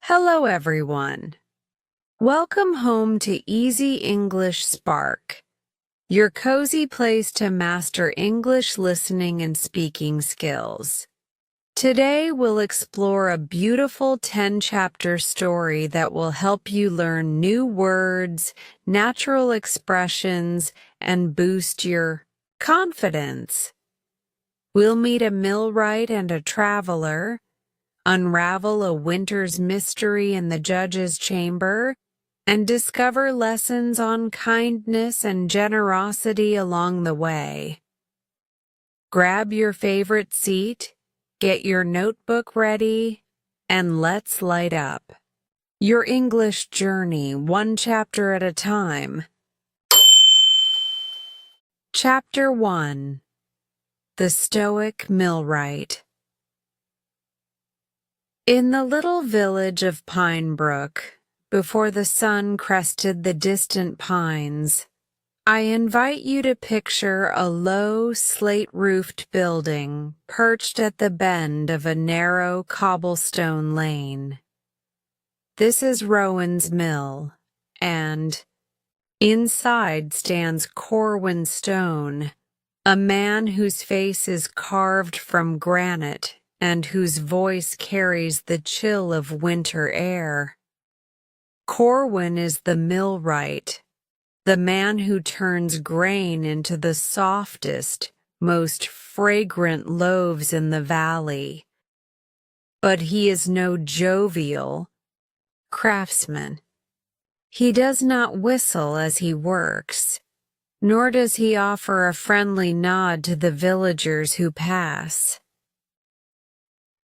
Hello, everyone. Welcome home to Easy English Spark, your cozy place to master English listening and speaking skills. Today, we'll explore a beautiful 10-chapter story that will help you learn new words, natural expressions, and boost your confidence. We'll meet a millwright and a traveler, unravel a winter's mystery in the judge's chamber, and discover lessons on kindness and generosity along the way. Grab your favorite seat, get your notebook ready, and let's light up your English journey one chapter at a time. Chapter 1: The Stoic Millwright. In the little village of Pine Brook, before the sun crested the distant pines, I invite you to picture a low, slate-roofed building perched at the bend of a narrow cobblestone lane. This is Rowan's Mill, and inside stands Corwin Stone, a man whose face is carved from granite and whose voice carries the chill of winter air. Corwin is the millwright, the man who turns grain into the softest, most fragrant loaves in the valley. But he is no jovial craftsman. He does not whistle as he works, nor does he offer a friendly nod to the villagers who pass.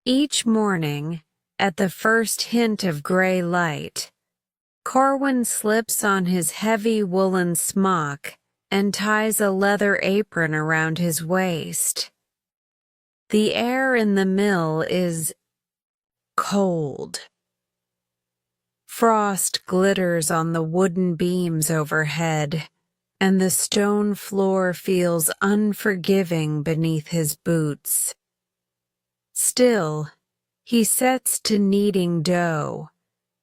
Each morning, at the first hint of gray light, Corwin slips on his heavy woolen smock and ties a leather apron around his waist. The air in the mill is cold. Frost glitters on the wooden beams overhead, and the stone floor feels unforgiving beneath his boots. Still, he sets to kneading dough,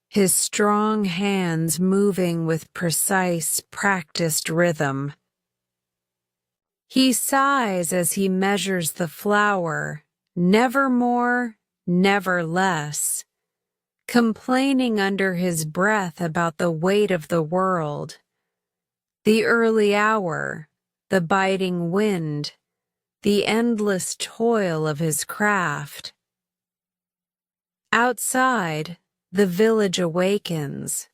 his strong hands moving with precise, practiced rhythm. He sighs as he measures the flour, never more, never less, complaining under his breath about the weight of the world, the early hour, the biting wind, the endless toil of his craft. Outside, the village awakens.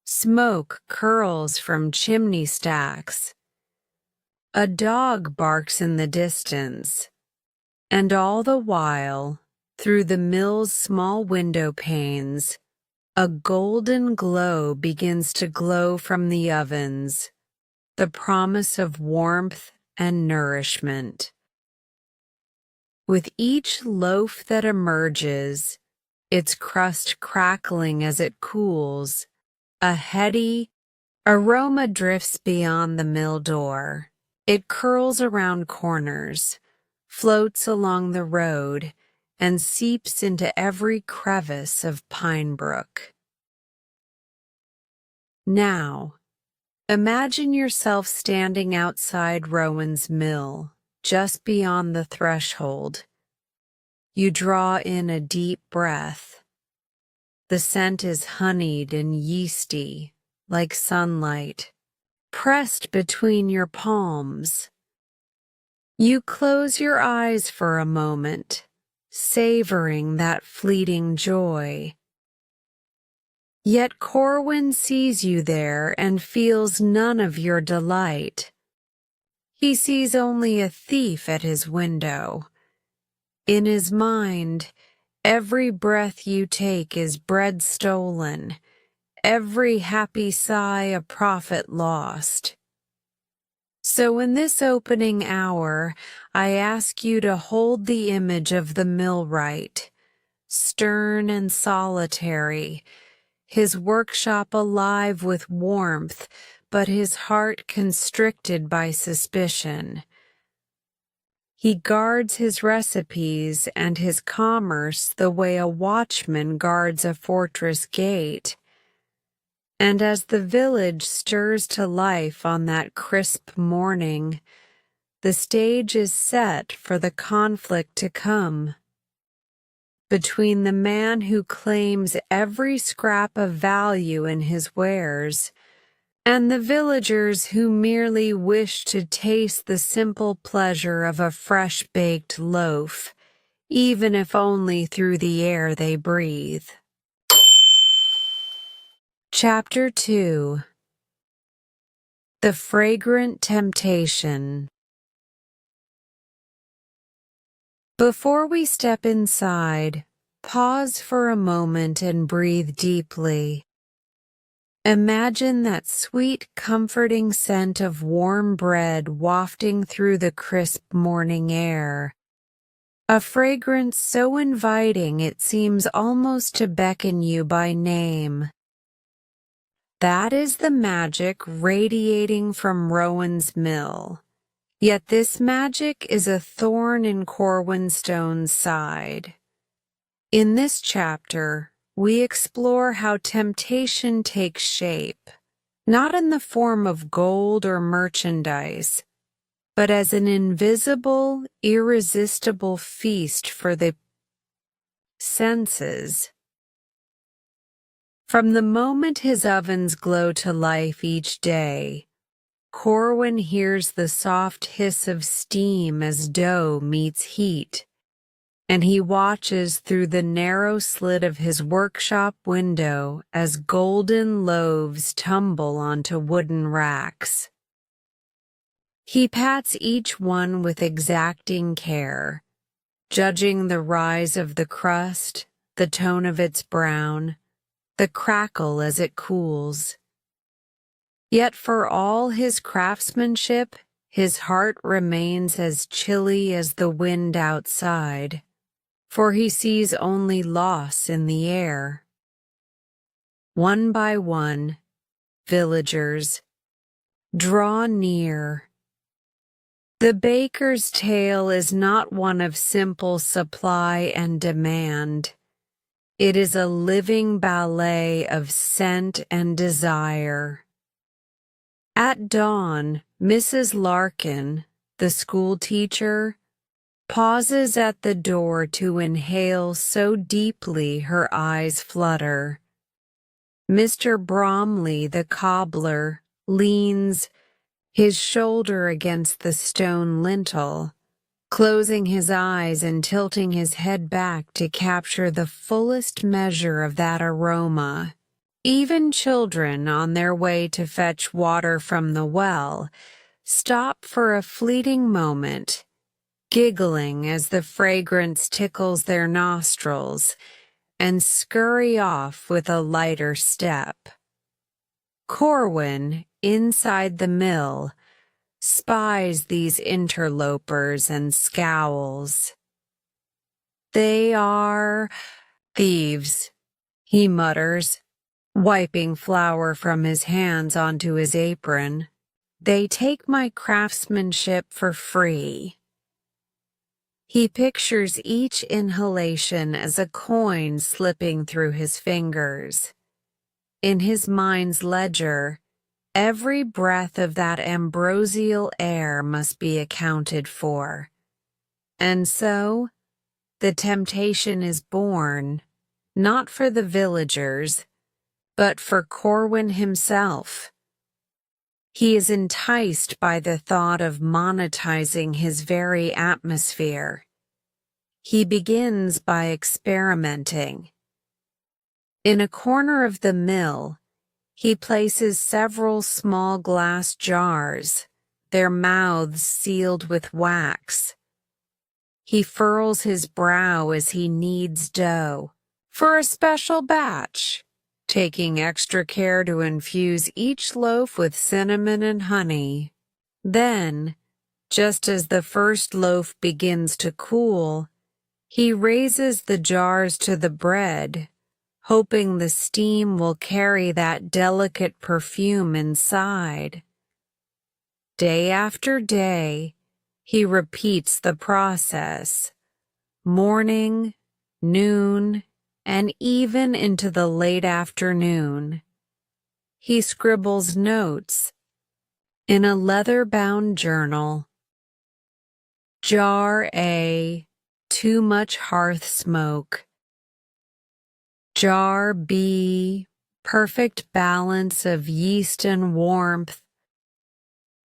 Smoke curls from chimney stacks. A dog barks in the distance, and all the while, through the mill's small window panes, a golden glow begins to glow from the ovens, the promise of warmth and nourishment. With each loaf that emerges, its crust crackling as it cools, a heady aroma drifts beyond the mill door. It curls around corners, floats along the road, and seeps into every crevice of Pine Brook. Now, imagine yourself standing outside Rowan's Mill, just beyond the threshold. You draw in a deep breath. The scent is honeyed and yeasty, like sunlight, pressed between your palms. You close your eyes for a moment, savoring that fleeting joy. Yet Corwin sees you there and feels none of your delight. He sees only a thief at his window. In his mind, every breath you take is bread stolen, every happy sigh a profit lost. So in this opening hour, I ask you to hold the image of the millwright, stern and solitary, his workshop alive with warmth, but his heart constricted by suspicion. He guards his recipes and his commerce the way a watchman guards a fortress gate. And as the village stirs to life on that crisp morning, the stage is set for the conflict to come between the man who claims every scrap of value in his wares and the villagers who merely wish to taste the simple pleasure of a fresh-baked loaf, even if only through the air they breathe. Chapter 2. The Fragrant Temptation. Before we step inside, pause for a moment and breathe deeply. Imagine that sweet, comforting scent of warm bread wafting through the crisp morning air. A fragrance so inviting it seems almost to beckon you by name. That is the magic radiating from Rowan's mill. Yet this magic is a thorn in Corwin Stone's side. In this chapter, we explore how temptation takes shape, not in the form of gold or merchandise, but as an invisible, irresistible feast for the senses. From the moment his ovens glow to life each day, Corwin hears the soft hiss of steam as dough meets heat, and he watches through the narrow slit of his workshop window as golden loaves tumble onto wooden racks. He pats each one with exacting care, judging the rise of the crust, the tone of its brown, the crackle as it cools. Yet for all his craftsmanship, his heart remains as chilly as the wind outside, for he sees only loss in the air. One by one, villagers draw near. The baker's tale is not one of simple supply and demand. It is a living ballet of scent and desire. At dawn, Mrs. Larkin, the school teacher, pauses at the door to inhale so deeply her eyes flutter. Mr. Bromley, the cobbler, leans, his shoulder against the stone lintel, closing his eyes and tilting his head back to capture the fullest measure of that aroma. Even children on their way to fetch water from the well stop for a fleeting moment, giggling as the fragrance tickles their nostrils, and scurry off with a lighter step. Corwin, inside the mill, spies these interlopers and scowls. "They are thieves," he mutters, wiping flour from his hands onto his apron. "They take my craftsmanship for free." He pictures each inhalation as a coin slipping through his fingers. In his mind's ledger, every breath of that ambrosial air must be accounted for. And so, the temptation is born, not for the villagers, but for Corwin himself. He is enticed by the thought of monetizing his very atmosphere. He begins by experimenting. In a corner of the mill, he places several small glass jars, their mouths sealed with wax. He furrows his brow as he kneads dough for a special batch, taking extra care to infuse each loaf with cinnamon and honey. Then, just as the first loaf begins to cool, he raises the jars to the bread, hoping the steam will carry that delicate perfume inside. Day after day, he repeats the process. Morning, noon, and even into the late afternoon. He scribbles notes in a leather-bound journal. Jar A, too much hearth smoke. Jar B, perfect balance of yeast and warmth.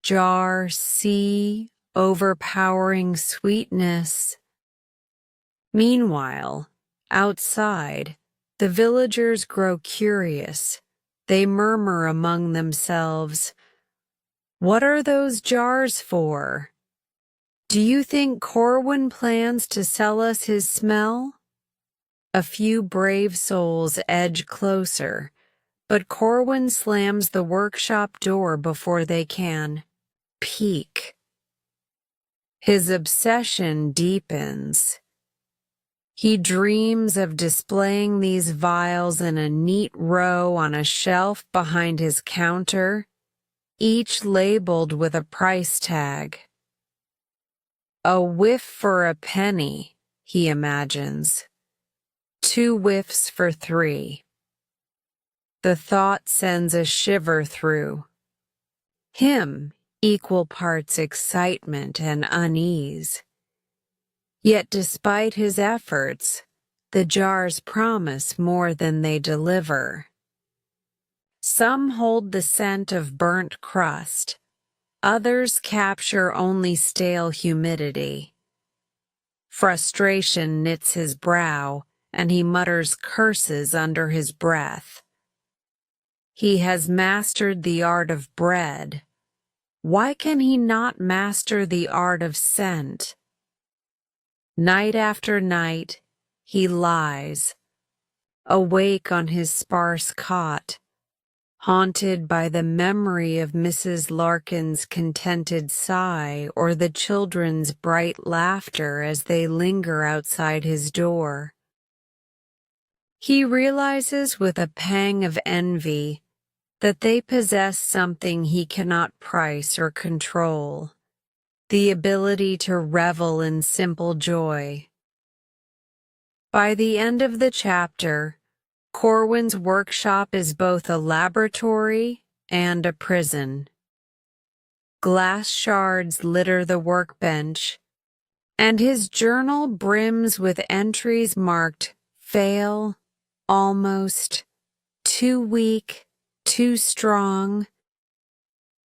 Jar C, overpowering sweetness. Meanwhile, outside, the villagers grow curious. They murmur among themselves, "What are those jars for? Do you think Corwin plans to sell us his smell?" A few brave souls edge closer, but Corwin slams the workshop door before they can peek. His obsession deepens. He dreams of displaying these vials in a neat row on a shelf behind his counter, each labeled with a price tag. A whiff for a penny, he imagines. 2 whiffs for 3. The thought sends a shiver through him, equal parts excitement and unease. Yet despite his efforts, the jars promise more than they deliver. Some hold the scent of burnt crust, others capture only stale humidity. Frustration knits his brow, and he mutters curses under his breath. He has mastered the art of bread. Why can he not master the art of scent? Night after night, he lies, awake on his sparse cot, haunted by the memory of Mrs. Larkin's contented sigh or the children's bright laughter as they linger outside his door. He realizes with a pang of envy that they possess something he cannot price or control. The ability to revel in simple joy. By the end of the chapter, Corwin's workshop is both a laboratory and a prison. Glass shards litter the workbench, and his journal brims with entries marked fail, almost, too weak, too strong.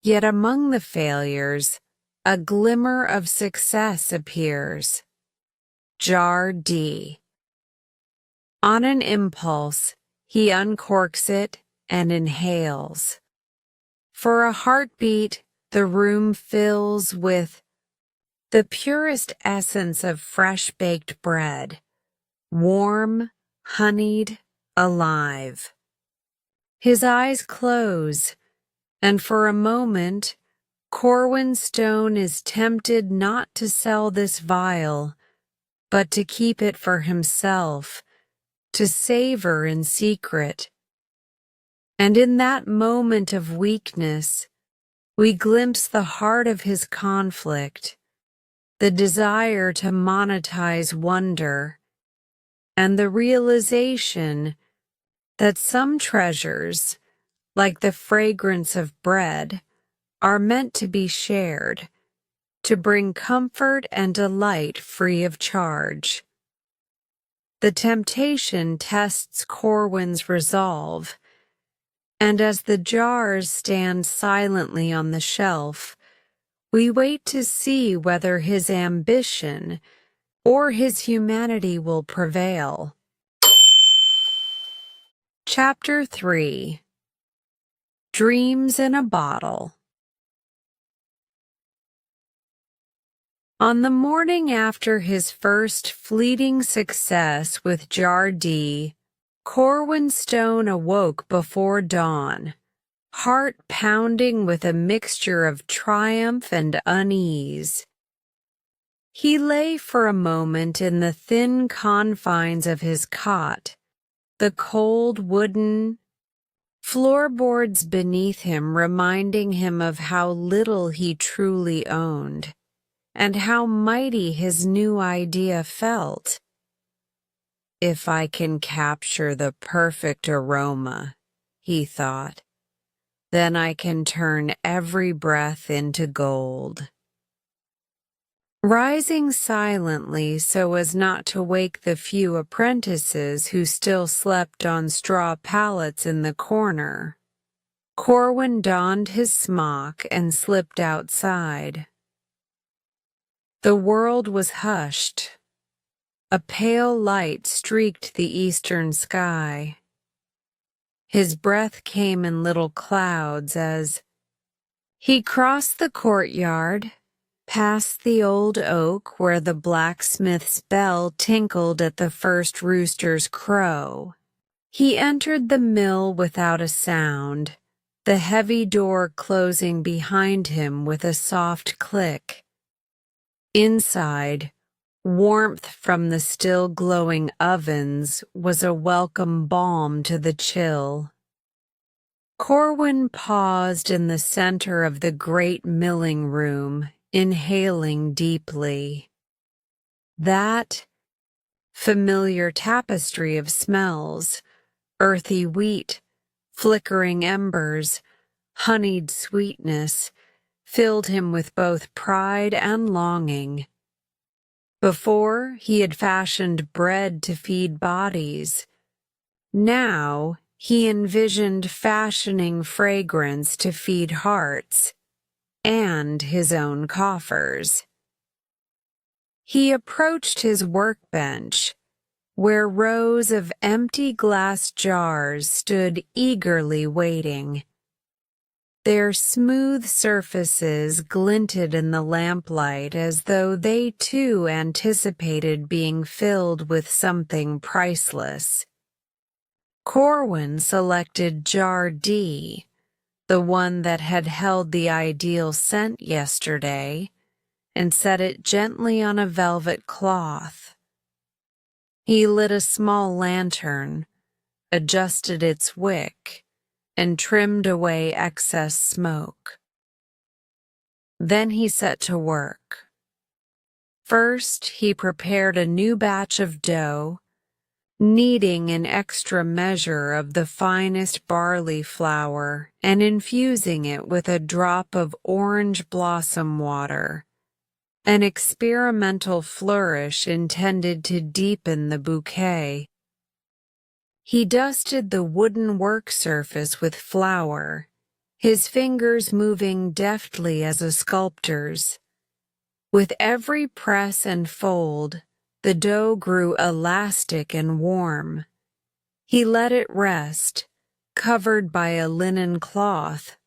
Yet among the failures, a glimmer of success appears. Jar D. On an impulse, he uncorks it and inhales. For a heartbeat, the room fills with the purest essence of fresh-baked bread, warm, honeyed, alive. His eyes close, and for a moment, Corwin Stone is tempted not to sell this vial, but to keep it for himself, to savor in secret. And in that moment of weakness, we glimpse the heart of his conflict, the desire to monetize wonder, and the realization that some treasures, like the fragrance of bread, are meant to be shared, to bring comfort and delight free of charge. The temptation tests Corwin's resolve, and as the jars stand silently on the shelf, we wait to see whether his ambition or his humanity will prevail. Chapter 3. Dreams in a Bottle. On the morning after his first fleeting success with Jar D, Corwin Stone awoke before dawn, heart pounding with a mixture of triumph and unease. He lay for a moment in the thin confines of his cot, the cold wooden floorboards beneath him reminding him of how little he truly owned. and how mighty his new idea felt. If I can capture the perfect aroma, he thought, then I can turn every breath into gold. Rising silently so as not to wake the few apprentices who still slept on straw pallets in the corner, Corwin donned his smock and slipped outside. The world was hushed. A pale light streaked the eastern sky. His breath came in little clouds as he crossed the courtyard, past the old oak where the blacksmith's bell tinkled at the first rooster's crow. He entered the mill without a sound, the heavy door closing behind him with a soft click. Inside, warmth from the still glowing ovens was a welcome balm to the chill. Corwin paused in the center of the great milling room, inhaling deeply. That familiar tapestry of smells, earthy wheat, flickering embers, honeyed sweetness, filled him with both pride and longing. Before, he had fashioned bread to feed bodies. Now, he envisioned fashioning fragrance to feed hearts, and his own coffers. He approached his workbench, where rows of empty glass jars stood eagerly waiting. Their smooth surfaces glinted in the lamplight as though they too anticipated being filled with something priceless. Corwin selected jar D, the one that had held the ideal scent yesterday, and set it gently on a velvet cloth. He lit a small lantern, adjusted its wick, and trimmed away excess smoke. Then he set to work. First, he prepared a new batch of dough, kneading an extra measure of the finest barley flour and infusing it with a drop of orange blossom water, an experimental flourish intended to deepen the bouquet. He dusted the wooden work surface with flour, his fingers moving deftly as a sculptor's. With every press and fold, the dough grew elastic and warm. He let it rest, covered by a linen cloth,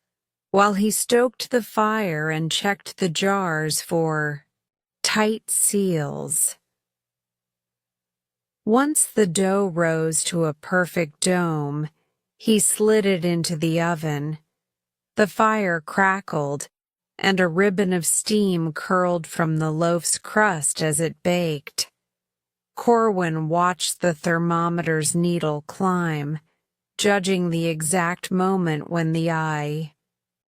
while he stoked the fire and checked the jars for tight seals. Once the dough rose to a perfect dome, he slid it into the oven. The fire crackled, and a ribbon of steam curled from the loaf's crust as it baked. Corwin watched the thermometer's needle climb, judging the exact moment when the eye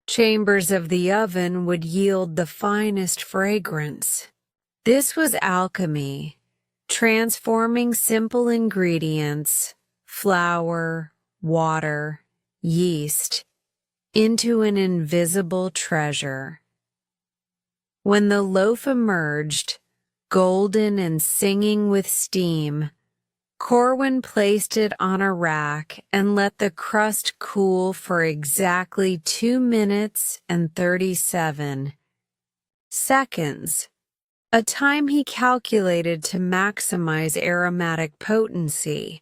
chambers of the oven would yield the finest fragrance. This was alchemy, transforming simple ingredients, flour, water, yeast, into an invisible treasure. When the loaf emerged, golden and singing with steam, Corwin placed it on a rack and let the crust cool for exactly 2 minutes and 37 seconds, a time he calculated to maximize aromatic potency.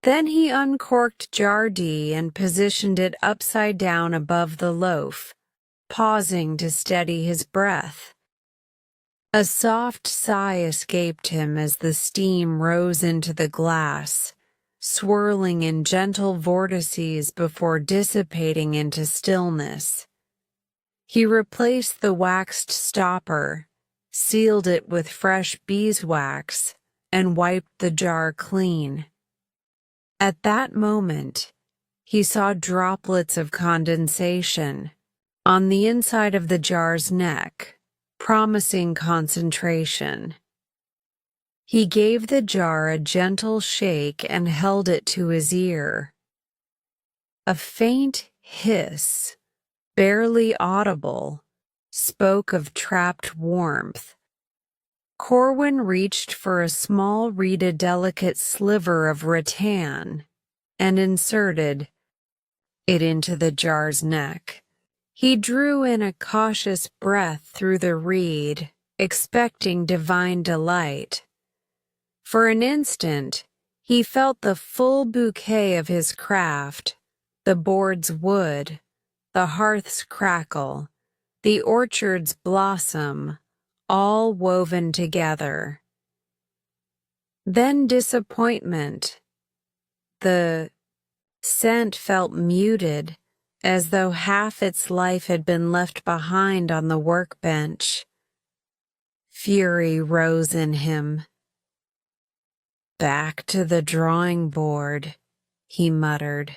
Then he uncorked jar D and positioned it upside down above the loaf, pausing to steady his breath. A soft sigh escaped him as the steam rose into the glass, swirling in gentle vortices before dissipating into stillness. He replaced the waxed stopper, sealed it with fresh beeswax, and wiped the jar clean. At that moment, he saw droplets of condensation on the inside of the jar's neck, promising concentration. He gave the jar a gentle shake and held it to his ear. A faint hiss, barely audible, spoke of trapped warmth. Corwin reached for a small reed, a delicate sliver of rattan, and inserted it into the jar's neck. He drew in a cautious breath through the reed, expecting divine delight. For an instant, he felt the full bouquet of his craft, the board's wood, the hearth's crackle, the orchard's blossom, all woven together. Then disappointment. The scent felt muted, as though half its life had been left behind on the workbench. Fury rose in him. Back to the drawing board, he muttered.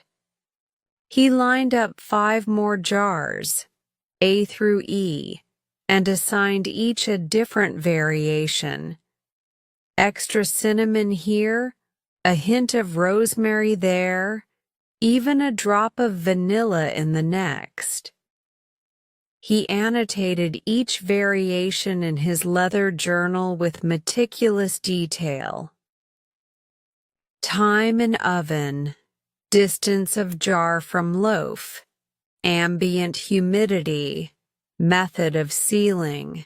He lined up 5 more jars, A through E, and assigned each a different variation. Extra cinnamon here, a hint of rosemary there, even a drop of vanilla in the next. He annotated each variation in his leather journal with meticulous detail. Time in oven, distance of jar from loaf, ambient humidity, method of sealing.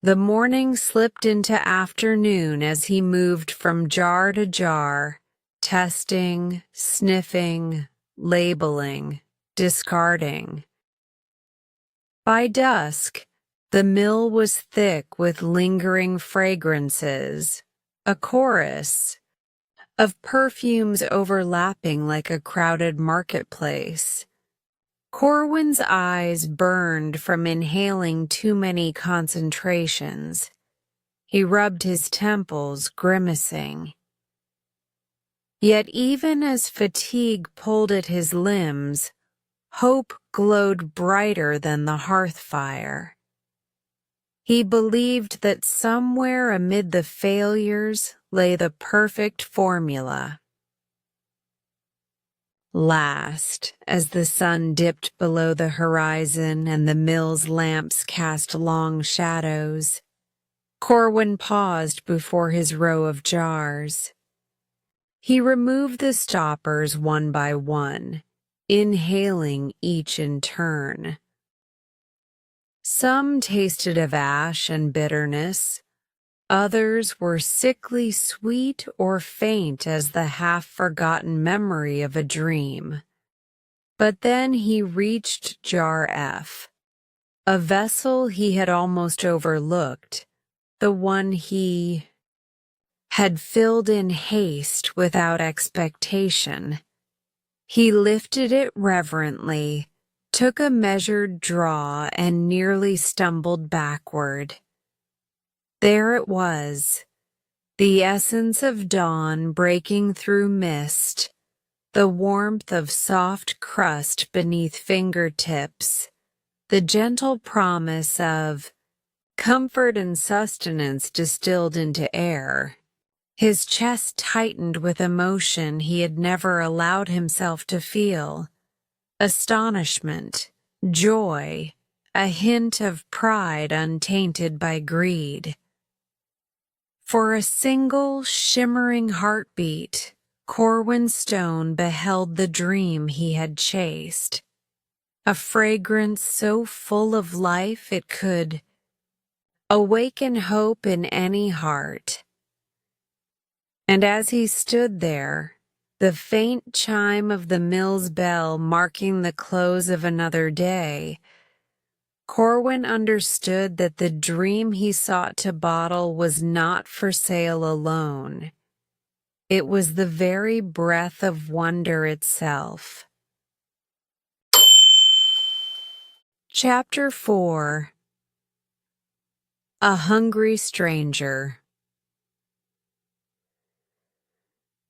The morning slipped into afternoon as he moved from jar to jar, testing, sniffing, labeling, discarding. By dusk, the mill was thick with lingering fragrances, a chorus of perfumes overlapping like a crowded marketplace. Corwin's eyes burned from inhaling too many concentrations. He rubbed his temples, grimacing. Yet even as fatigue pulled at his limbs, hope glowed brighter than the hearth fire. He believed that somewhere amid the failures lay the perfect formula. Last, as the sun dipped below the horizon and the mill's lamps cast long shadows, Corwin paused before his row of jars. He removed the stoppers one by one, inhaling each in turn. Some tasted of ash and bitterness. Others were sickly sweet or faint as the half-forgotten memory of a dream. But then he reached jar F, a vessel he had almost overlooked, the one he had filled in haste without expectation. He lifted it reverently, took a measured draw, and nearly stumbled backward. There it was, the essence of dawn breaking through mist, the warmth of soft crust beneath fingertips, the gentle promise of comfort and sustenance distilled into air. His chest tightened with emotion he had never allowed himself to feel. Astonishment, joy, a hint of pride untainted by greed. For a single, shimmering heartbeat, Corwin Stone beheld the dream he had chased. A fragrance so full of life it could awaken hope in any heart. And as he stood there, the faint chime of the mill's bell marking the close of another day, Corwin understood that the dream he sought to bottle was not for sale alone. It was the very breath of wonder itself. Chapter 4. A Hungry Stranger.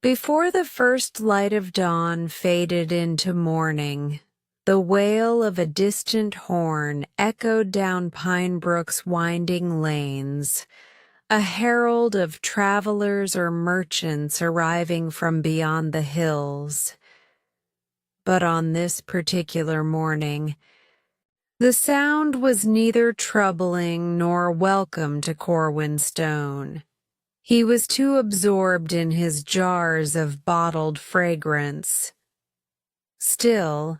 Before the first light of dawn faded into morning, The wail of a distant horn echoed down Pinebrook's winding lanes, a herald of travelers or merchants arriving from beyond the hills. But on this particular morning, the sound was neither troubling nor welcome to Corwin Stone. He was too absorbed in his jars of bottled fragrance. Still,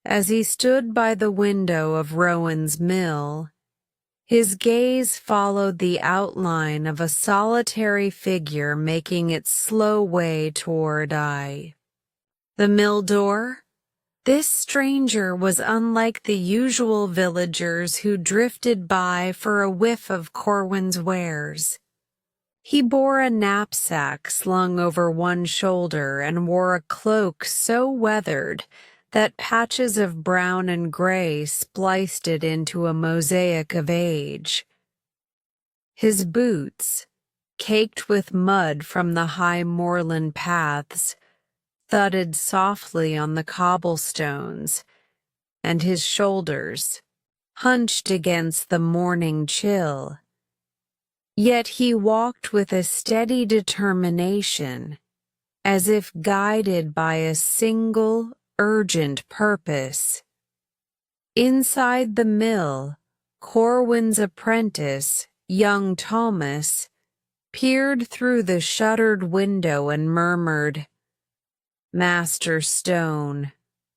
as he stood by the window of Rowan's mill, his gaze followed the outline of a solitary figure making its slow way toward the mill door. This stranger was unlike the usual villagers who drifted by for a whiff of Corwin's wares. He bore a knapsack slung over one shoulder and wore a cloak so weathered that patches of brown and gray spliced it into a mosaic of age. His boots, caked with mud from the high moorland paths, thudded softly on the cobblestones, and his shoulders, hunched against the morning chill. Yet he walked with a steady determination, as if guided by a single, urgent purpose. Inside the mill, Corwin's apprentice, young Thomas, peered through the shuttered window and murmured, "Master Stone,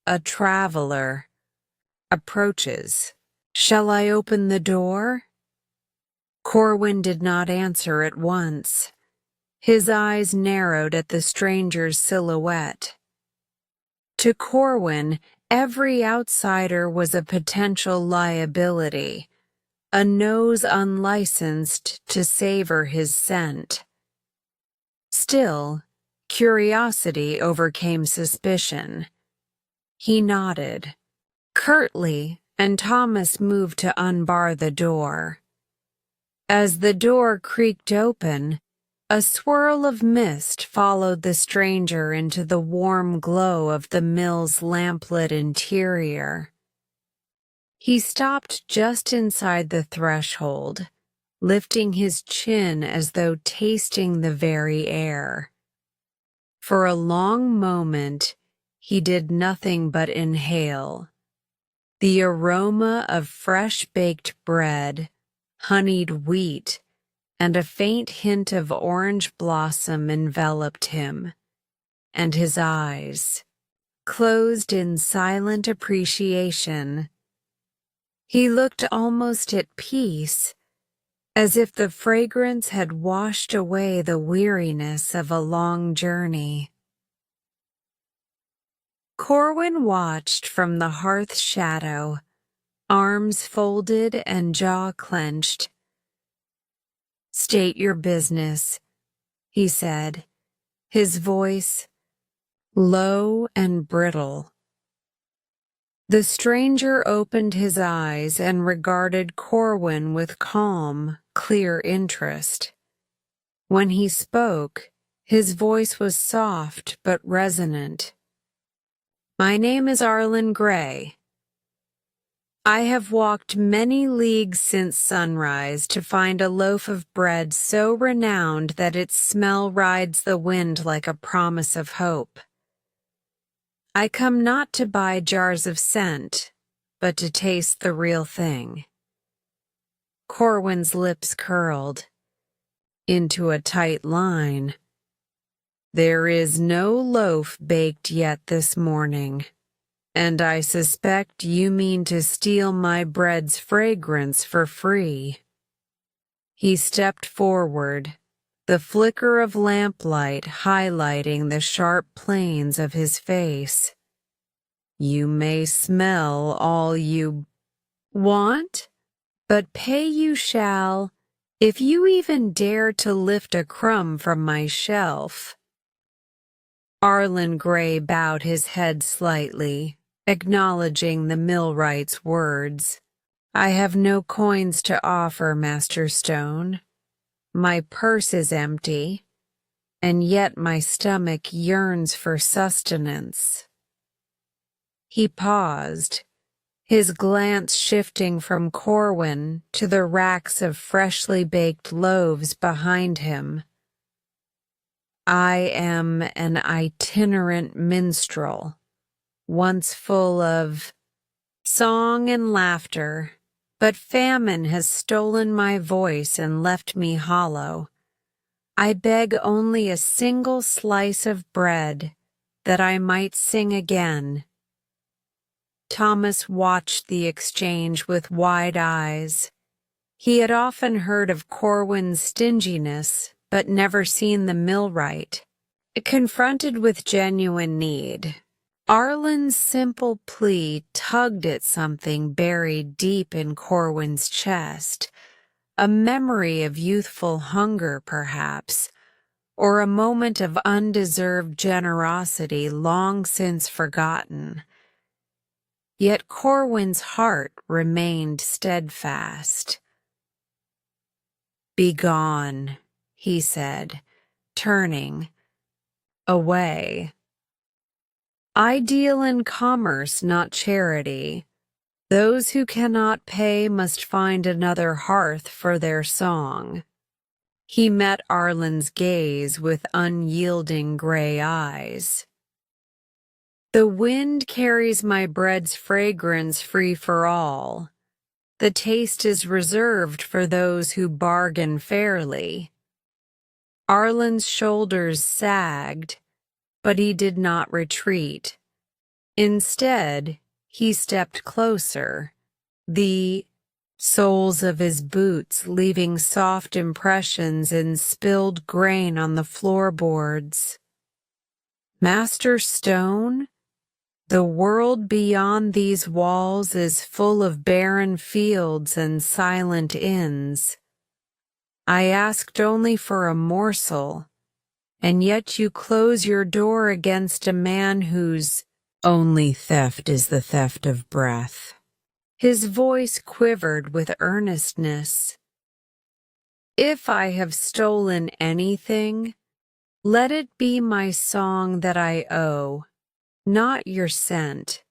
a traveler, approaches. Shall I open the door?" Corwin did not answer at once. His eyes narrowed at the stranger's silhouette. To Corwin, every outsider was a potential liability, a nose unlicensed to savor his scent. Still, curiosity overcame suspicion. He nodded curtly, and Thomas moved to unbar the door. As the door creaked open, a swirl of mist followed the stranger into the warm glow of the mill's lamplit interior. He stopped just inside the threshold, lifting his chin as though tasting the very air. For a long moment, he did nothing but inhale. The aroma of fresh-baked bread, honeyed wheat, and a faint hint of orange blossom enveloped him, and his eyes closed in silent appreciation. He looked almost at peace, as if the fragrance had washed away the weariness of a long journey. Corwin watched from the hearth shadow, arms folded and jaw clenched. "State your business," he said, his voice low and brittle. The stranger opened his eyes and regarded Corwin with calm, clear interest. When he spoke, his voice was soft but resonant. "My name is Arlen Gray. I have walked many leagues since sunrise to find a loaf of bread so renowned that its smell rides the wind like a promise of hope. I come not to buy jars of scent, but to taste the real thing." Corwin's lips curled into a tight line. "There is no loaf baked yet this morning, and I suspect you mean to steal my bread's fragrance for free." He stepped forward, the flicker of lamplight highlighting the sharp planes of his face. "You may smell all you want, but pay you shall if you even dare to lift a crumb from my shelf." Arlen Gray bowed his head slightly, acknowledging the millwright's words. "I have no coins to offer, Master Stone. My purse is empty, and yet my stomach yearns for sustenance." He paused, his glance shifting from Corwin to the racks of freshly baked loaves behind him. I am an itinerant minstrel, once full of song and laughter, but famine has stolen my voice and left me hollow. I beg only a single slice of bread, that I might sing again. Thomas watched the exchange with wide eyes. He had often heard of Corwin's stinginess, but never seen the Millwright. Confronted with genuine need, Arlen's simple plea tugged at something buried deep in Corwin's chest, a memory of youthful hunger, perhaps, or a moment of undeserved generosity long since forgotten. Yet Corwin's heart remained steadfast. "Begone," he said, turning away. "I deal in commerce, not charity. Those who cannot pay must find another hearth for their song." He met Arlen's gaze with unyielding gray eyes. "The wind carries my bread's fragrance free for all. The taste is reserved for those who bargain fairly." Arlen's shoulders sagged, but he did not retreat. Instead, he stepped closer, the soles of his boots leaving soft impressions in spilled grain on the floorboards. "Master Stone, the world beyond these walls is full of barren fields and silent inns. I asked only for a morsel, and yet you close your door against a man whose only theft is the theft of breath." His voice quivered with earnestness. "If I have stolen anything, let it be my song that I owe, not your scent."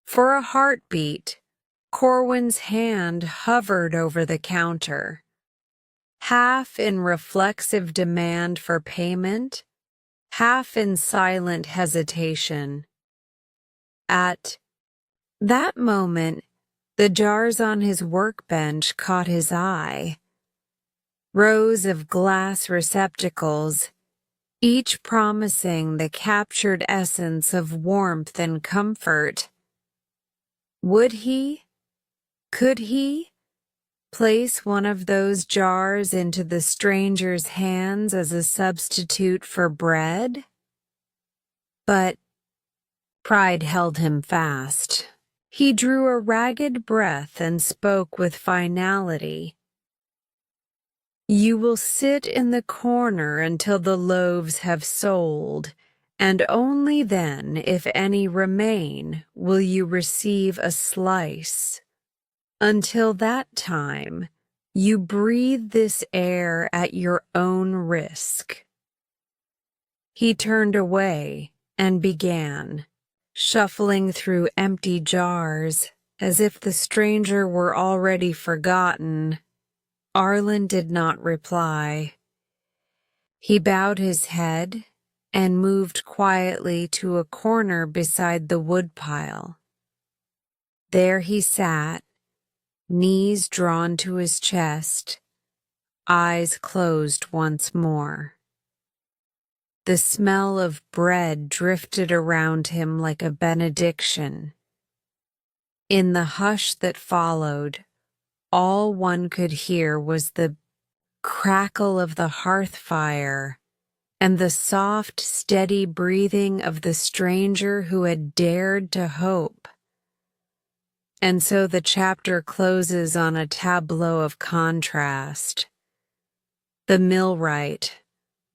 For a heartbeat, Corwin's hand hovered over the counter, half in reflexive demand for payment, half in silent hesitation. At that moment, the jars on his workbench caught his eye. Rows of glass receptacles, each promising the captured essence of warmth and comfort. Would he, could he, place one of those jars into the stranger's hands as a substitute for bread? But pride held him fast. He drew a ragged breath and spoke with finality. "You will sit in the corner until the loaves have sold, and only then, if any remain, will you receive a slice. Until that time, you breathe this air at your own risk." He turned away and began, shuffling through empty jars as if the stranger were already forgotten. Arlen did not reply. He bowed his head and moved quietly to a corner beside the woodpile. There he sat, knees drawn to his chest, eyes closed once more. The smell of bread drifted around him like a benediction. In the hush that followed, all one could hear was the crackle of the hearth fire and the soft, steady breathing of the stranger who had dared to hope. And so the chapter closes on a tableau of contrast. The Millwright,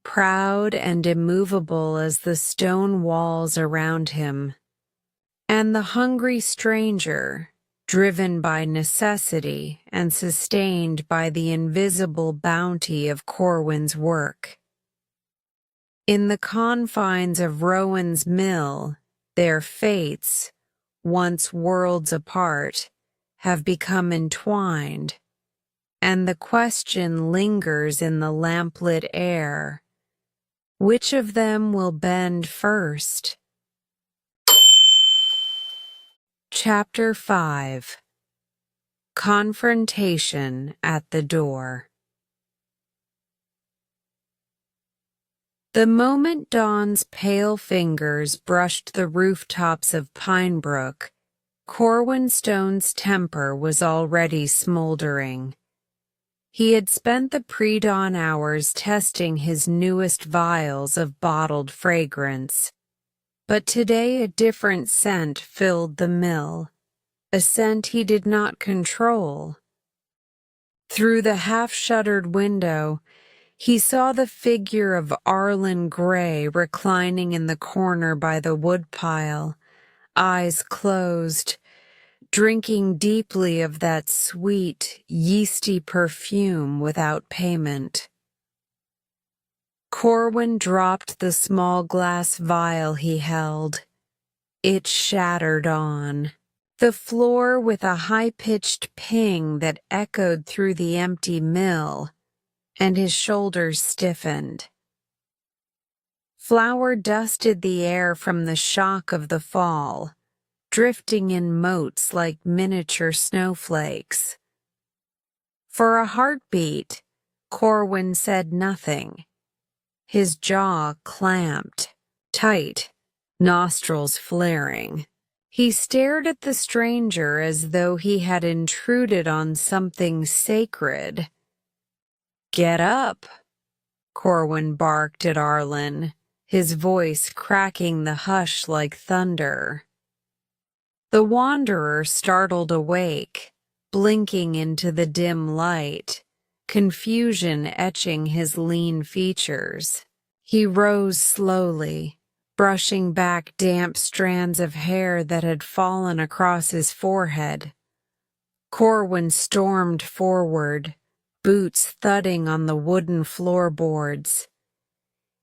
proud and immovable as the stone walls around him, and the hungry stranger, driven by necessity and sustained by the invisible bounty of Corwin's work. In the confines of Rowan's mill, Their fates, once worlds apart, have become entwined, and the question lingers in the lamplit air. Which of them will bend first? Chapter 5. Confrontation at the Door. The moment Dawn's pale fingers brushed the rooftops of Pinebrook, Corwin Stone's temper was already smoldering. He had spent the pre-dawn hours testing his newest vials of bottled fragrance, but today a different scent filled the mill, a scent he did not control. Through the half-shuttered window, he saw the figure of Arlen Gray reclining in the corner by the woodpile, eyes closed, drinking deeply of that sweet, yeasty perfume without payment. Corwin dropped the small glass vial he held. It shattered on the floor with a high-pitched ping that echoed through the empty mill, and his shoulders stiffened. Flour dusted the air from the shock of the fall, drifting in motes like miniature snowflakes. For a heartbeat, Corwin said nothing. His jaw clamped, tight, nostrils flaring. He stared at the stranger as though he had intruded on something sacred. "Get up," Corwin barked at Arlen, his voice cracking the hush like thunder. The wanderer startled awake, blinking into the dim light, confusion etching his lean features. He rose slowly, brushing back damp strands of hair that had fallen across his forehead. Corwin stormed forward, boots thudding on the wooden floorboards.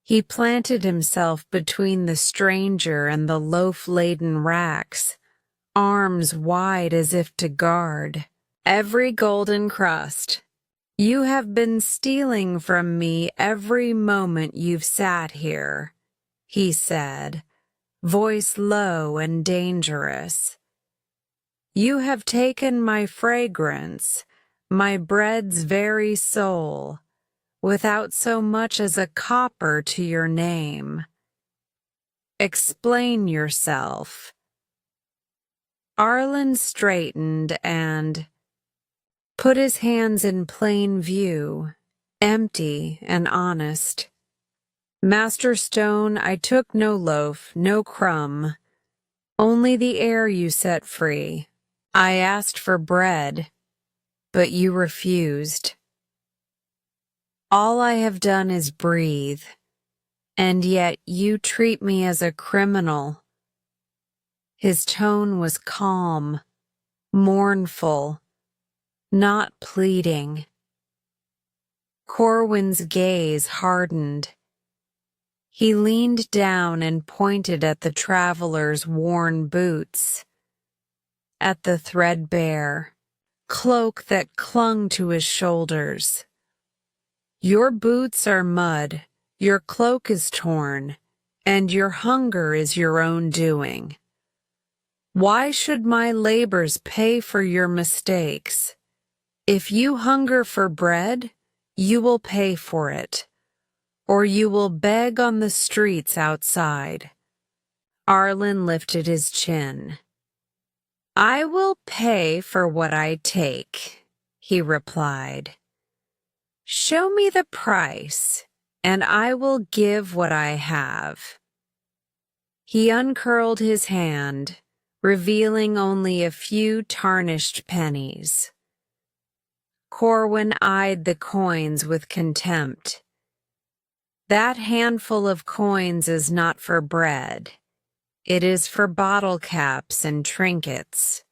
He planted himself between the stranger and the loaf-laden racks, arms wide as if to guard. "Every golden crust. You have been stealing from me every moment you've sat here," he said, voice low and dangerous. "You have taken my fragrance, my bread's very soul, without so much as a copper to your name. Explain yourself." Arlen straightened and put his hands in plain view, empty and honest. "Master Stone, I took no loaf, no crumb, only the air you set free. I asked for bread, but you refused. All I have done is breathe, and yet you treat me as a criminal." His tone was calm, mournful, not pleading. Corwin's gaze hardened. He leaned down and pointed at the traveler's worn boots, at the threadbare cloak that clung to his shoulders. "Your boots are mud, your cloak is torn, and your hunger is your own doing. Why should my labors pay for your mistakes? If you hunger for bread, you will pay for it, or you will beg on the streets outside." Arlen lifted his chin. "I will pay for what I take," he replied. "Show me the price, and I will give what I have." He uncurled his hand, revealing only a few tarnished pennies. Corwin eyed the coins with contempt. "That handful of coins is not for bread. It is for bottle caps and trinkets.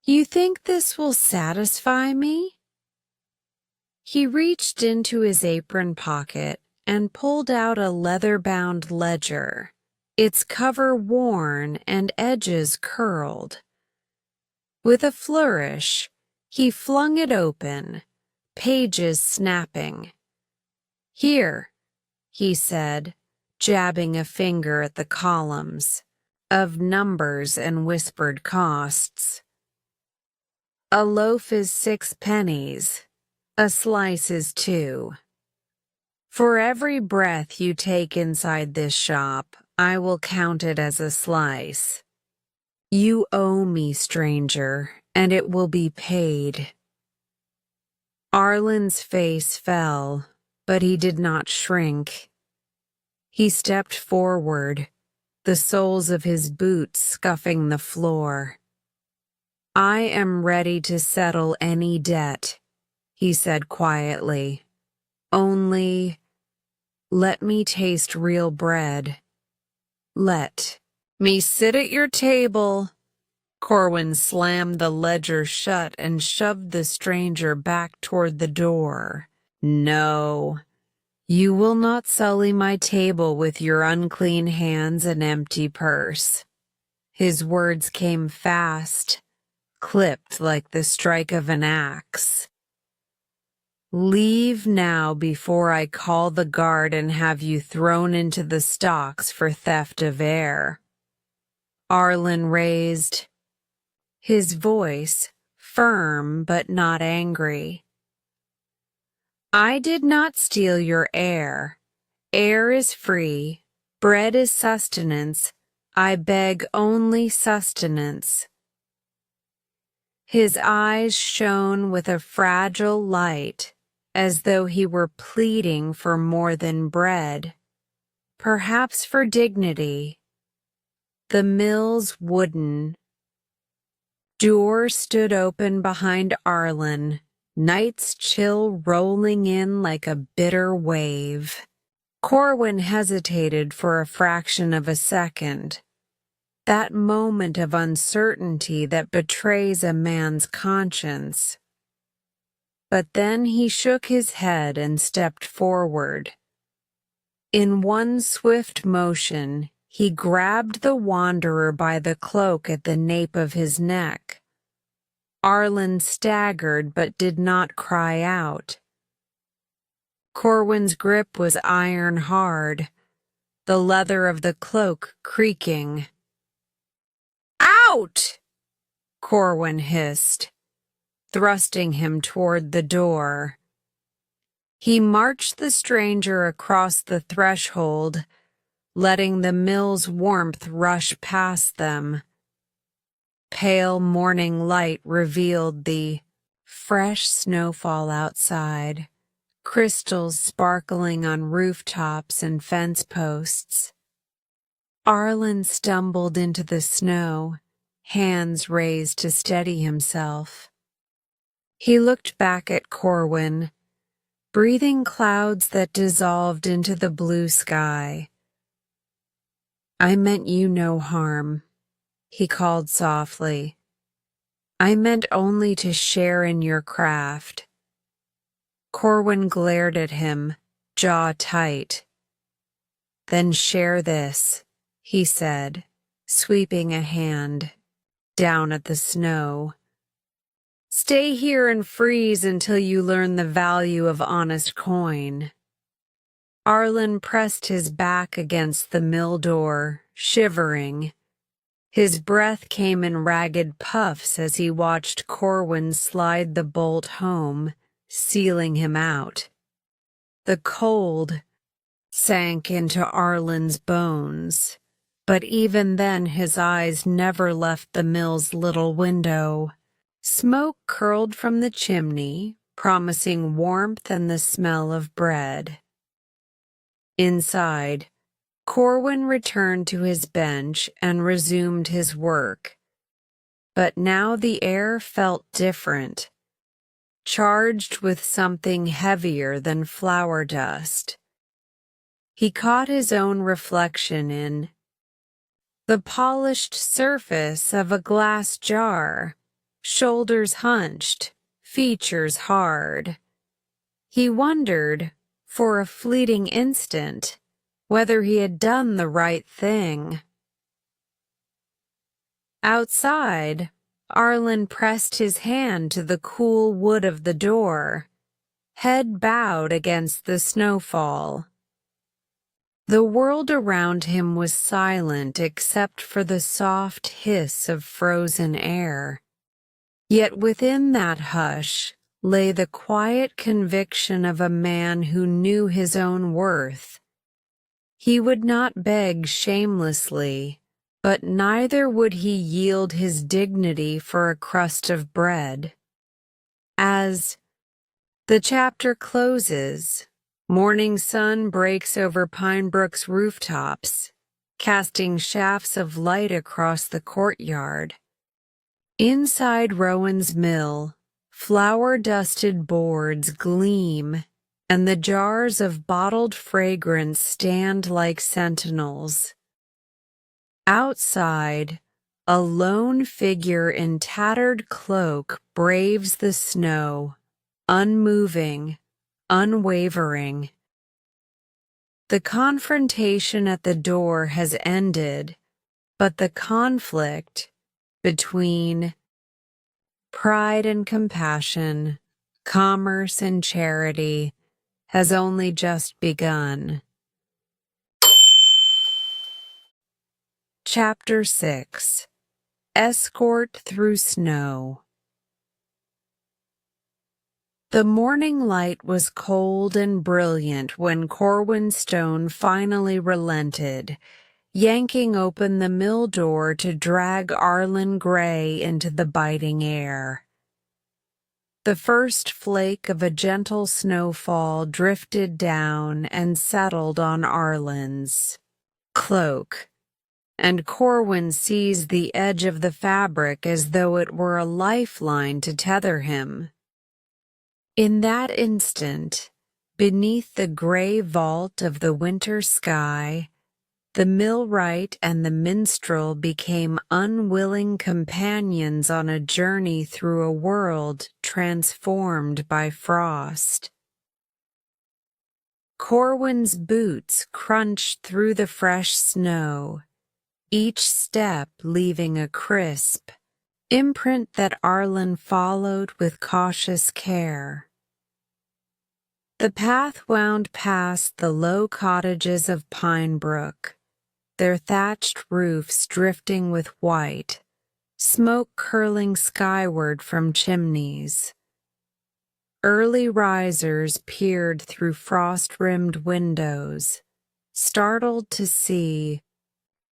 You think this will satisfy me?" He reached into his apron pocket and pulled out a leather-bound ledger, its cover worn and edges curled. With a flourish, he flung it open, pages snapping. "Here," he said, jabbing a finger at the columns of numbers and whispered costs. "A loaf is 6 pennies, a slice is 2. For every breath you take inside this shop, I will count it as a slice. You owe me, stranger, and it will be paid." Arlen's face fell, but he did not shrink. He stepped forward, the soles of his boots scuffing the floor. "I am ready to settle any debt," he said quietly. "Only let me taste real bread. Let me sit at your table." Corwin slammed the ledger shut and shoved the stranger back toward the door. "No, you will not sully my table with your unclean hands and empty purse." His words came fast, clipped like the strike of an axe. "Leave now before I call the guard and have you thrown into the stocks for theft of air." Arlen raised, his voice firm but not angry. "I did not steal your air. Air is free, bread is sustenance. I beg only sustenance." His eyes shone with a fragile light, as though he were pleading for more than bread, perhaps for dignity. The mill's wooden door stood open behind Arlen, night's chill rolling in like a bitter wave. Corwin hesitated for a fraction of a second, that moment of uncertainty that betrays a man's conscience. But then he shook his head and stepped forward. In one swift motion, he grabbed the wanderer by the cloak at the nape of his neck. Arlen staggered but did not cry out. Corwin's grip was iron hard, the leather of the cloak creaking. "Out!" Corwin hissed, thrusting him toward the door. He marched the stranger across the threshold, letting the mill's warmth rush past them. Pale morning light revealed the fresh snowfall outside, crystals sparkling on rooftops and fence posts. Arlen stumbled into the snow, hands raised to steady himself. He looked back at Corwin, breathing clouds that dissolved into the blue sky. "I meant you no harm," he called softly. "I meant only to share in your craft." Corwin glared at him, jaw tight. "Then share this," he said, sweeping a hand down at the snow. "Stay here and freeze until you learn the value of honest coin." Arlen pressed his back against the mill door, shivering. His breath came in ragged puffs as he watched Corwin slide the bolt home, sealing him out. The cold sank into Arlen's bones, but even then his eyes never left the mill's little window. Smoke curled from the chimney, promising warmth and the smell of bread. Inside, Corwin returned to his bench and resumed his work. But now the air felt different, charged with something heavier than flour dust. He caught his own reflection in the polished surface of a glass jar, shoulders hunched, features hard. He wondered, for a fleeting instant, whether he had done the right thing. Outside, Arlen pressed his hand to the cool wood of the door, head bowed against the snowfall. The world around him was silent except for the soft hiss of frozen air. Yet within that hush lay the quiet conviction of a man who knew his own worth. He would not beg shamelessly, but neither would he yield his dignity for a crust of bread. As the chapter closes, morning sun breaks over Pinebrook's rooftops, casting shafts of light across the courtyard. Inside Rowan's mill, flour-dusted boards gleam, and the jars of bottled fragrance stand like sentinels. Outside, a lone figure in tattered cloak braves the snow, unmoving, unwavering. The confrontation at the door has ended, but the conflict between pride and compassion, commerce and charity, has only just begun. Chapter 6. Escort Through Snow. The morning light was cold and brilliant when Corwin Stone finally relented, yanking open the mill door to drag Arlen Gray into the biting air. The first flake of a gentle snowfall drifted down and settled on Arlen's cloak, and Corwin seized the edge of the fabric as though it were a lifeline to tether him. In that instant, beneath the gray vault of the winter sky, the millwright and the minstrel became unwilling companions on a journey through a world transformed by frost. Corwin's boots crunched through the fresh snow, each step leaving a crisp imprint that Arlen followed with cautious care. The path wound past the low cottages of Pinebrook, their thatched roofs drifting with white, smoke curling skyward from chimneys. Early risers peered through frost-rimmed windows, startled to see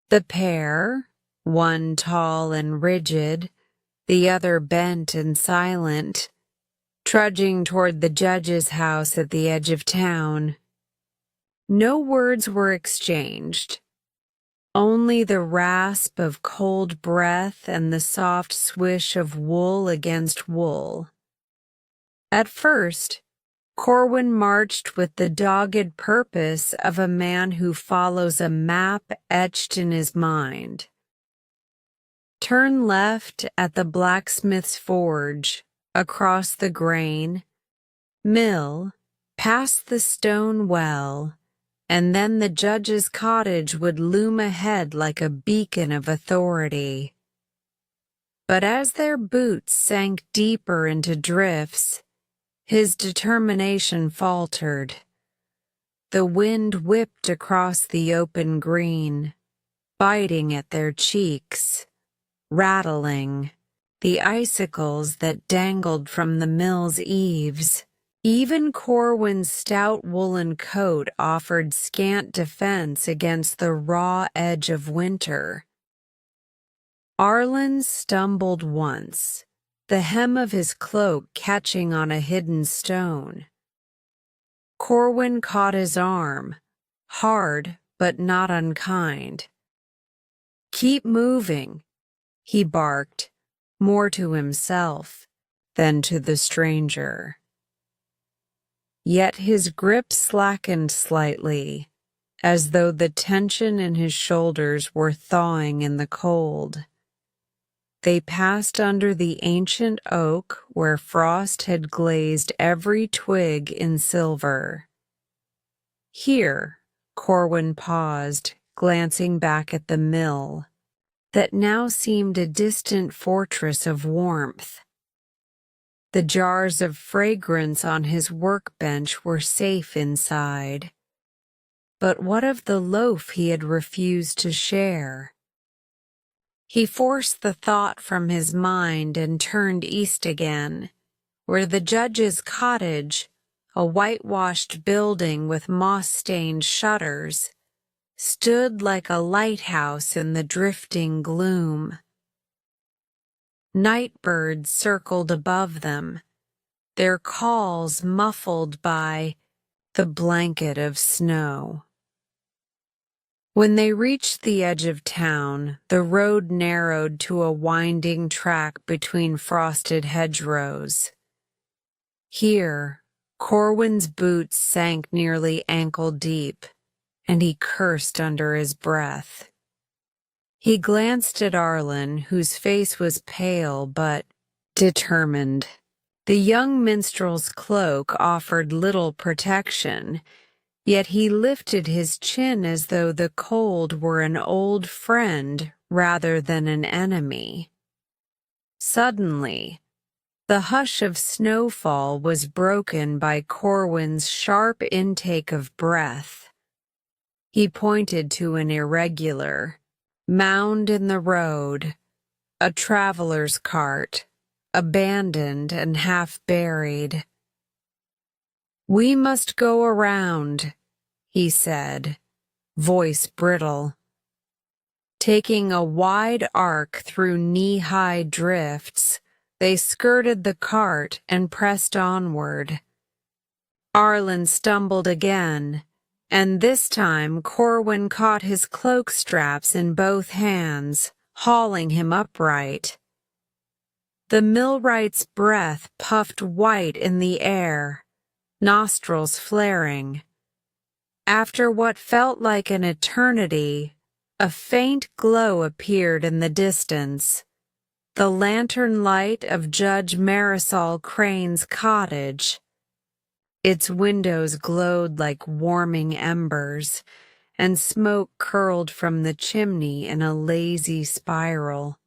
the pair, one tall and rigid, the other bent and silent, trudging toward the judge's house at the edge of town. No words were exchanged. Only the rasp of cold breath and the soft swish of wool against wool. At first, Corwin marched with the dogged purpose of a man who follows a map etched in his mind. Turn left at the blacksmith's forge, across the grain, mill, past the stone well, and then the judge's cottage would loom ahead like a beacon of authority. But as their boots sank deeper into drifts, his determination faltered. The wind whipped across the open green, biting at their cheeks, rattling the icicles that dangled from the mill's eaves. Even Corwin's stout woolen coat offered scant defense against the raw edge of winter. Arlen stumbled once, the hem of his cloak catching on a hidden stone. Corwin caught his arm, hard but not unkind. "Keep moving," he barked, more to himself than to the stranger. Yet his grip slackened slightly, as though the tension in his shoulders were thawing in the cold. They passed under the ancient oak where frost had glazed every twig in silver. Here, Corwin paused, glancing back at the mill, that now seemed a distant fortress of warmth. The jars of fragrance on his workbench were safe inside. But what of the loaf he had refused to share? He forced the thought from his mind and turned east again, where the judge's cottage, a whitewashed building with moss-stained shutters, stood like a lighthouse in the drifting gloom. Nightbirds circled above them, their calls muffled by the blanket of snow. When they reached the edge of town, the road narrowed to a winding track between frosted hedgerows. Here, Corwin's boots sank nearly ankle-deep, and he cursed under his breath. He glanced at Arlen, whose face was pale but determined. The young minstrel's cloak offered little protection, yet he lifted his chin as though the cold were an old friend rather than an enemy. Suddenly, the hush of snowfall was broken by Corwin's sharp intake of breath. He pointed to an irregular mound in the road, a traveler's cart, abandoned and half buried. "We must go around," he said, voice brittle. Taking a wide arc through knee-high drifts, they skirted the cart and pressed onward. Arlen stumbled again, and this time Corwin caught his cloak straps in both hands, hauling him upright. The millwright's breath puffed white in the air, nostrils flaring. After what felt like an eternity, a faint glow appeared in the distance. The lantern light of Judge Marisol Crane's cottage. Its windows glowed like warming embers, and smoke curled from the chimney in a lazy spiral.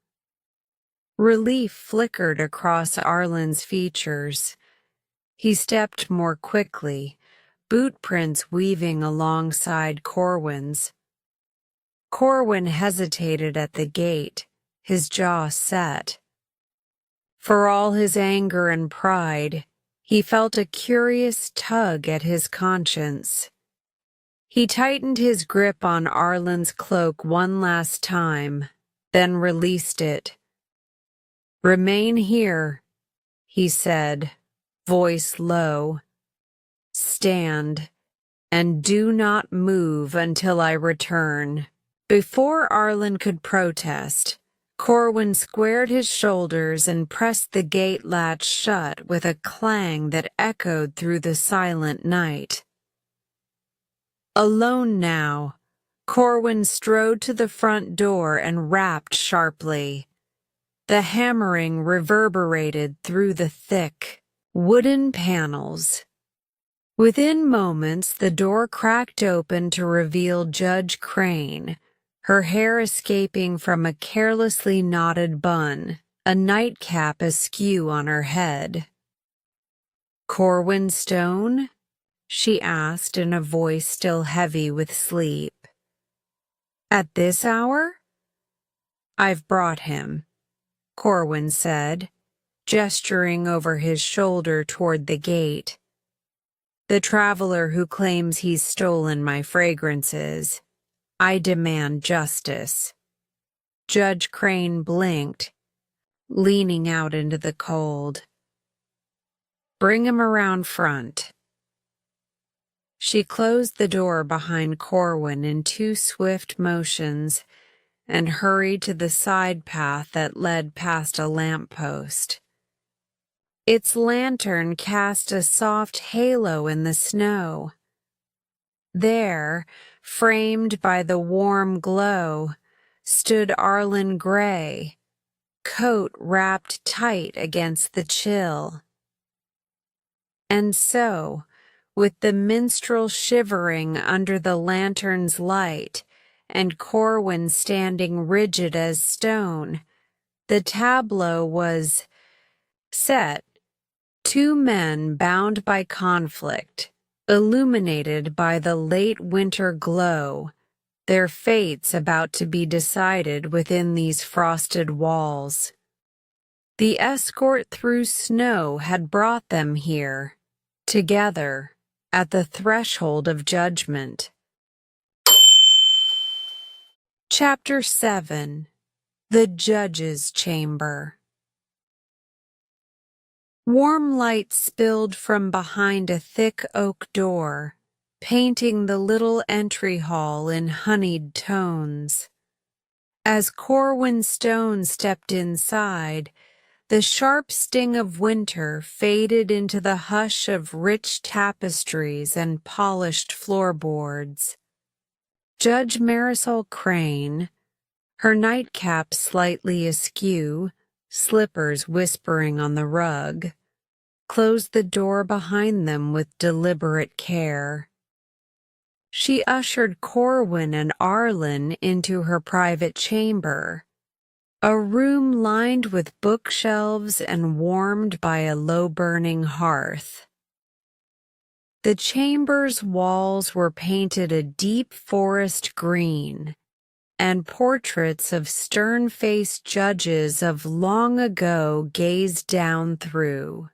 Relief flickered across Arlen's features. He stepped more quickly, boot prints weaving alongside Corwin's. Corwin hesitated at the gate, his jaw set. For all his anger and pride, he felt a curious tug at his conscience. He tightened his grip on Arlen's cloak one last time, then released it. "Remain here," he said, voice low. "Stand, and do not move until I return." Before Arlen could protest, Corwin squared his shoulders and pressed the gate latch shut with a clang that echoed through the silent night. Alone now, Corwin strode to the front door and rapped sharply. The hammering reverberated through the thick, wooden panels. Within moments, the door cracked open to reveal Judge Crane, her hair escaping from a carelessly knotted bun, a nightcap askew on her head. "Corwin Stone?" she asked in a voice still heavy with sleep. "At this hour?" "I've brought him," Corwin said, gesturing over his shoulder toward the gate. "The traveler who claims he's stolen my fragrances. I demand justice." Judge Crane blinked, leaning out into the cold. "Bring him around front." She closed the door behind Corwin in two swift motions and hurried to the side path that led past a lamppost. Its lantern cast a soft halo in the snow. There, framed by the warm glow, stood Arlen Gray, coat wrapped tight against the chill. And so, with the minstrel shivering under the lantern's light and Corwin standing rigid as stone. The tableau was set. Two men bound by conflict, illuminated by the late winter glow, their fates about to be decided within these frosted walls. The escort through snow had brought them here, together, at the threshold of judgment. Chapter 7. The Judge's Chamber. Warm light spilled from behind a thick oak door, painting the little entry hall in honeyed tones. As Corwin Stone stepped inside, the sharp sting of winter faded into the hush of rich tapestries and polished floorboards. Judge Marisol Crane, her nightcap slightly askew, slippers whispering on the rug, closed the door behind them with deliberate care. She ushered Corwin and Arlen into her private chamber, a room lined with bookshelves and warmed by a low-burning hearth. The chamber's walls were painted a deep forest green, and portraits of stern-faced judges of long ago gazed down through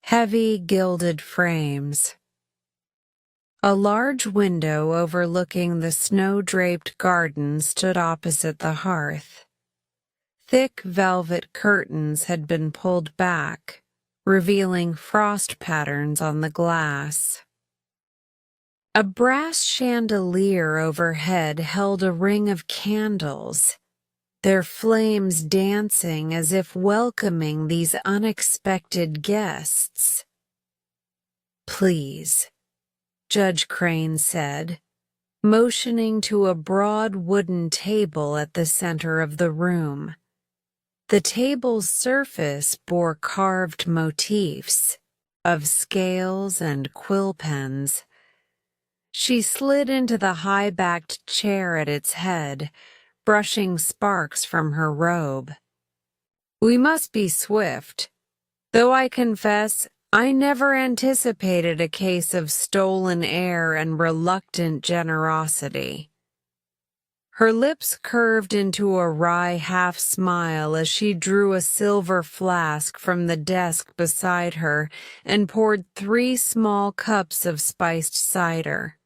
heavy gilded frames. A large window overlooking the snow-draped garden stood opposite the hearth. Thick velvet curtains had been pulled back, revealing frost patterns on the glass. A brass chandelier overhead held a ring of candles, their flames dancing as if welcoming these unexpected guests. "Please," Judge Crane said, motioning to a broad wooden table at the center of the room. The table's surface bore carved motifs of scales and quill pens. She slid into the high-backed chair at its head, brushing sparks from her robe. "We must be swift, though I confess I never anticipated a case of stolen air and reluctant generosity." Her lips curved into a wry half-smile as she drew a silver flask from the desk beside her and poured 3 small cups of spiced cider.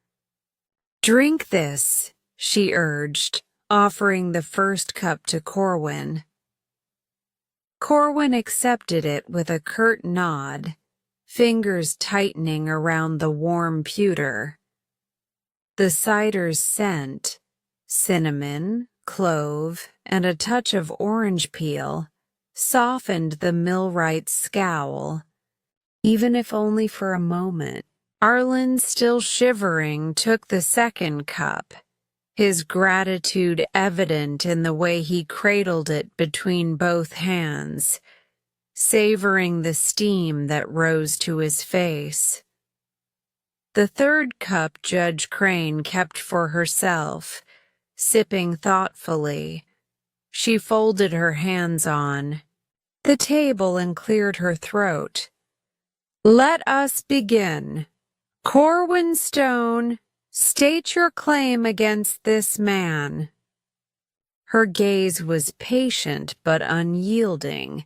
"Drink this," she urged, offering the first cup to Corwin. Corwin accepted it with a curt nod, fingers tightening around the warm pewter. The cider's scent, cinnamon, clove, and a touch of orange peel, softened the Millwright's scowl, even if only for a moment. Arlen, still shivering, took the second cup, his gratitude evident in the way he cradled it between both hands, savoring the steam that rose to his face. The third cup Judge Crane kept for herself, sipping thoughtfully. She folded her hands on the table and cleared her throat. "Let us begin. Corwin Stone, state your claim against this man." Her gaze was patient but unyielding,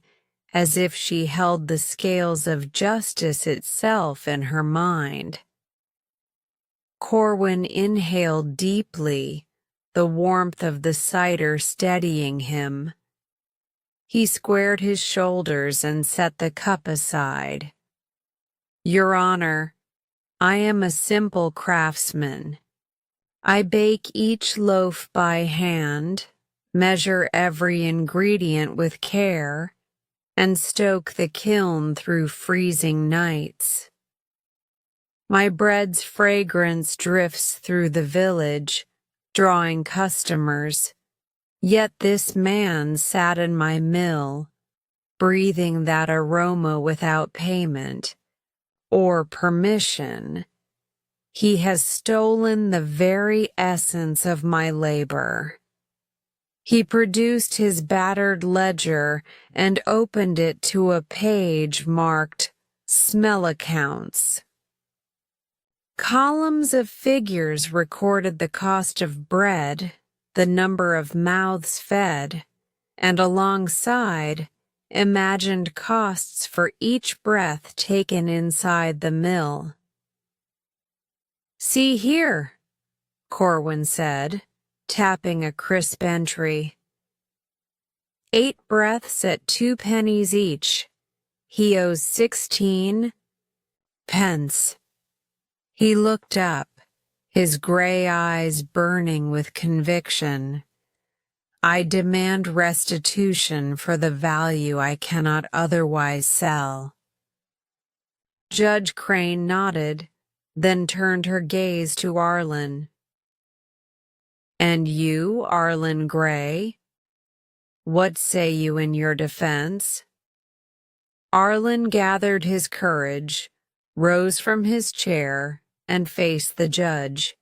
as if she held the scales of justice itself in her mind. Corwin inhaled deeply, the warmth of the cider steadying him. He squared his shoulders and set the cup aside. "Your Honor, I am a simple craftsman. I bake each loaf by hand, measure every ingredient with care, and stoke the kiln through freezing nights. My bread's fragrance drifts through the village, drawing customers, yet this man sat in my mill, breathing that aroma without payment or permission, He has stolen the very essence of my labor. He produced his battered ledger and opened it to a page marked Smell Accounts. Columns of figures recorded the cost of bread, the number of mouths fed, and alongside, imagined costs for each breath taken inside the mill. "See here," Corwin said, tapping a crisp entry. 8 breaths at 2 pennies each. He owes 16 pence. He looked up, his gray eyes burning with conviction. "I demand restitution for the value I cannot otherwise sell." Judge Crane nodded, then turned her gaze to Arlen. "And you, Arlen Gray? What say you in your defense?" Arlen gathered his courage, rose from his chair, and faced the judge.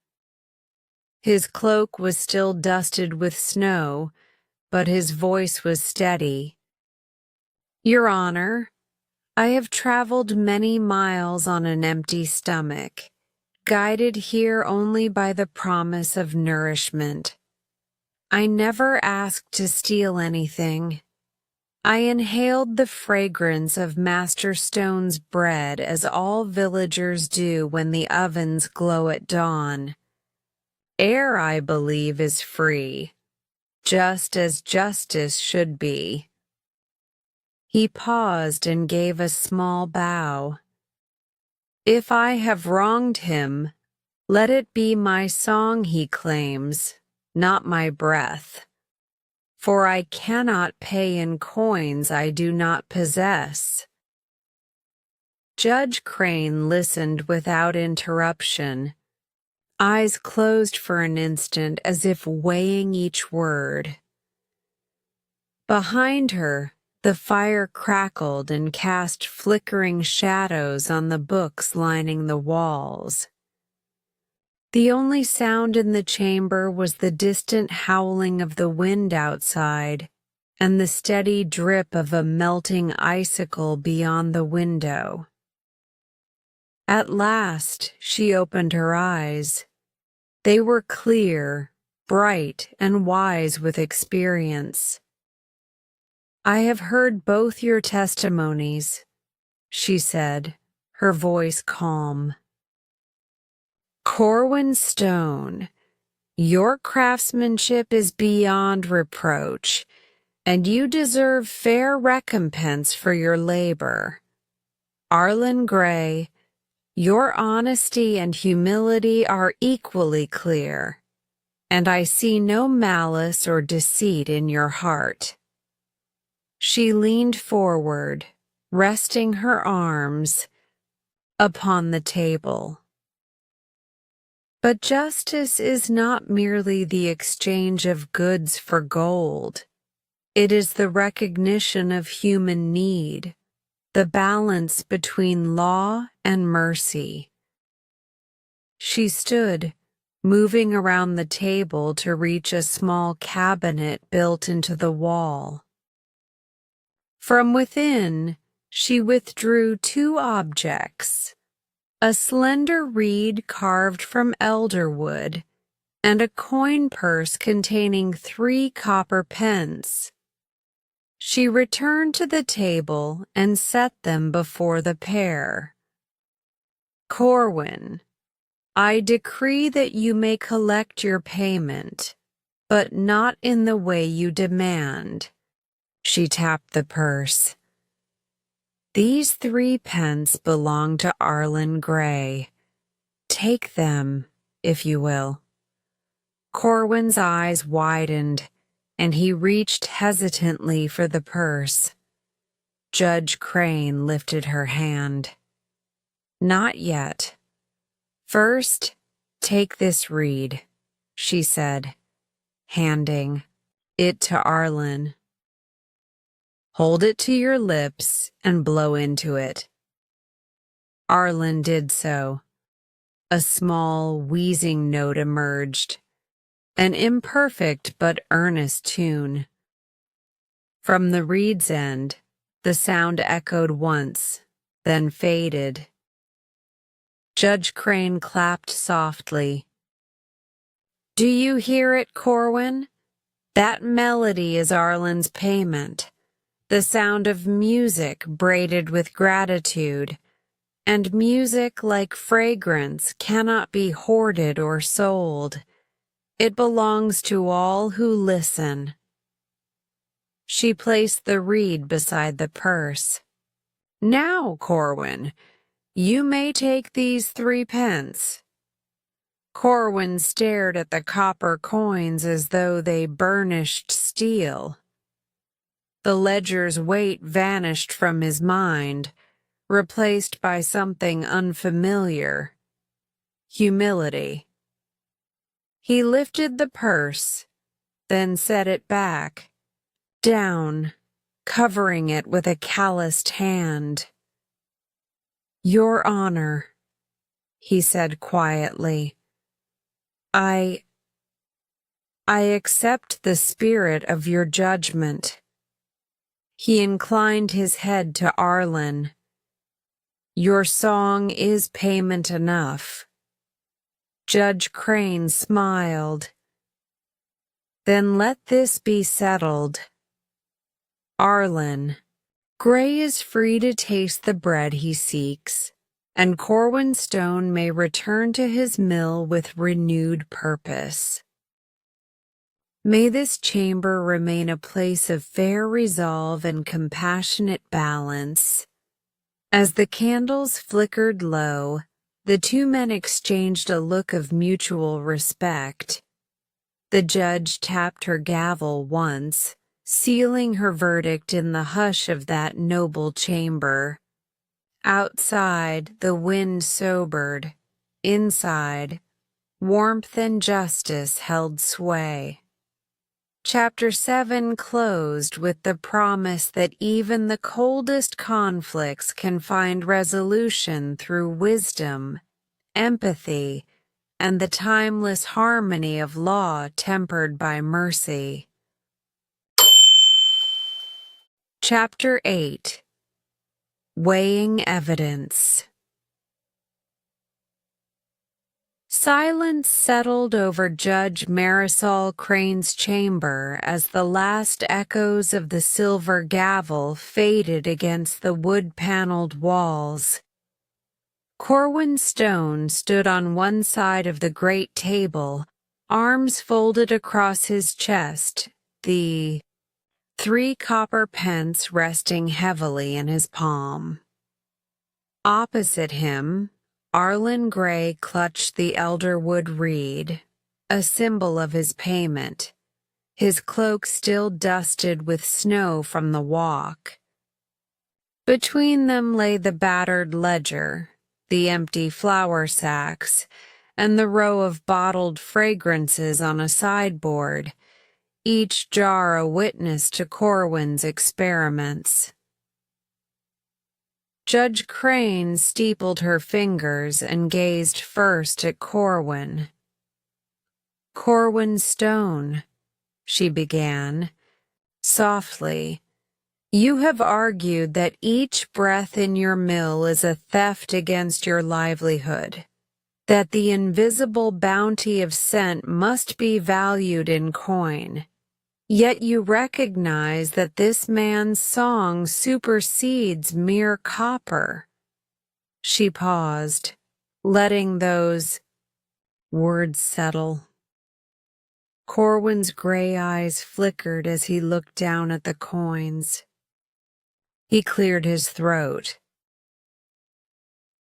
His cloak was still dusted with snow, but his voice was steady. "Your Honor, I have traveled many miles on an empty stomach, guided here only by the promise of nourishment. I never asked to steal anything. I inhaled the fragrance of Master Stone's bread as all villagers do when the ovens glow at dawn. Air, I believe, is free, just as justice should be." He paused and gave a small bow. "If I have wronged him, let it be my song he claims, not my breath. For I cannot pay in coins I do not possess." Judge Crane listened without interruption, eyes closed for an instant as if weighing each word. Behind her, the fire crackled and cast flickering shadows on the books lining the walls. The only sound in the chamber was the distant howling of the wind outside and the steady drip of a melting icicle beyond the window. At last, she opened her eyes. They were clear, bright, and wise with experience. "I have heard both your testimonies," she said, her voice calm. "Corwin Stone, your craftsmanship is beyond reproach, and you deserve fair recompense for your labor. Arlen Gray, your honesty and humility are equally clear, and I see no malice or deceit in your heart." She leaned forward, resting her arms upon the table. But justice is not merely the exchange of goods for gold. It is the recognition of human need, the balance between law and mercy. She stood, moving around the table to reach a small cabinet built into the wall. From within, she withdrew 2 objects. A slender reed carved from elderwood, and a coin purse containing 3 copper pence. She returned to the table and set them before the pair. "Corwin, I decree that you may collect your payment, but not in the way you demand." She tapped the purse. "These 3 pence belong to Arlen Gray. Take them, if you will." Corwin's eyes widened, and he reached hesitantly for the purse. Judge Crane lifted her hand. "Not yet. First, take this reed," she said, handing it to Arlen. "Hold it to your lips and blow into it." Arlen did so. A small, wheezing note emerged, an imperfect but earnest tune. From the reed's end, the sound echoed once, then faded. Judge Crane clapped softly. "Do you hear it, Corwin? That melody is Arlen's payment, the sound of music braided with gratitude, and music like fragrance cannot be hoarded or sold. It belongs to all who listen." She placed the reed beside the purse. "Now, Corwin, you may take these 3 pence. Corwin stared at the copper coins as though they burnished steel. The ledger's weight vanished from his mind, replaced by something unfamiliar: humility. He lifted the purse, then set it back, down, covering it with a calloused hand. "Your Honor," he said quietly, I accept the spirit of your judgment." He inclined his head to Arlen. "Your song is payment enough." Judge Crane smiled. "Then let this be settled. Arlen, Gray is free to taste the bread he seeks, and Corwin Stone may return to his mill with renewed purpose. May this chamber remain a place of fair resolve and compassionate balance." As the candles flickered low, the 2 men exchanged a look of mutual respect. The judge tapped her gavel once, sealing her verdict in the hush of that noble chamber. Outside, the wind sobered. Inside, warmth and justice held sway. Chapter 7 closed with the promise that even the coldest conflicts can find resolution through wisdom, empathy, and the timeless harmony of law tempered by mercy. Chapter 8 Weighing Evidence. Silence settled over Judge Marisol Crane's chamber as the last echoes of the silver gavel faded against the wood-paneled walls. Corwin Stone stood on one side of the great table, arms folded across his chest, the 3 copper pence resting heavily in his palm. Opposite him, Arlen Gray clutched the elderwood reed, a symbol of his payment, his cloak still dusted with snow from the walk. Between them lay the battered ledger, the empty flour sacks, and the row of bottled fragrances on a sideboard, each jar a witness to Corwin's experiments. Judge Crane steepled her fingers and gazed first at Corwin. "Corwin Stone," she began, softly, "you have argued that each breath in your mill is a theft against your livelihood, that the invisible bounty of scent must be valued in coin. Yet you recognize that this man's song supersedes mere copper." She paused, letting those words settle. Corwin's gray eyes flickered as he looked down at the coins. He cleared his throat.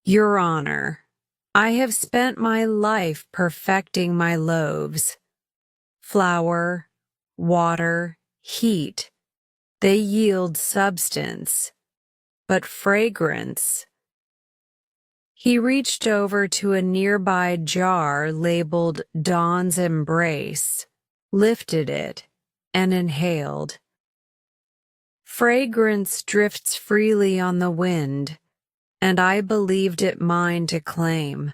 "Your Honor, I have spent my life perfecting my loaves. Flour, water, heat, they yield substance, but fragrance." He reached over to a nearby jar labeled Dawn's Embrace, lifted it, and inhaled. "Fragrance drifts freely on the wind, and I believed it mine to claim.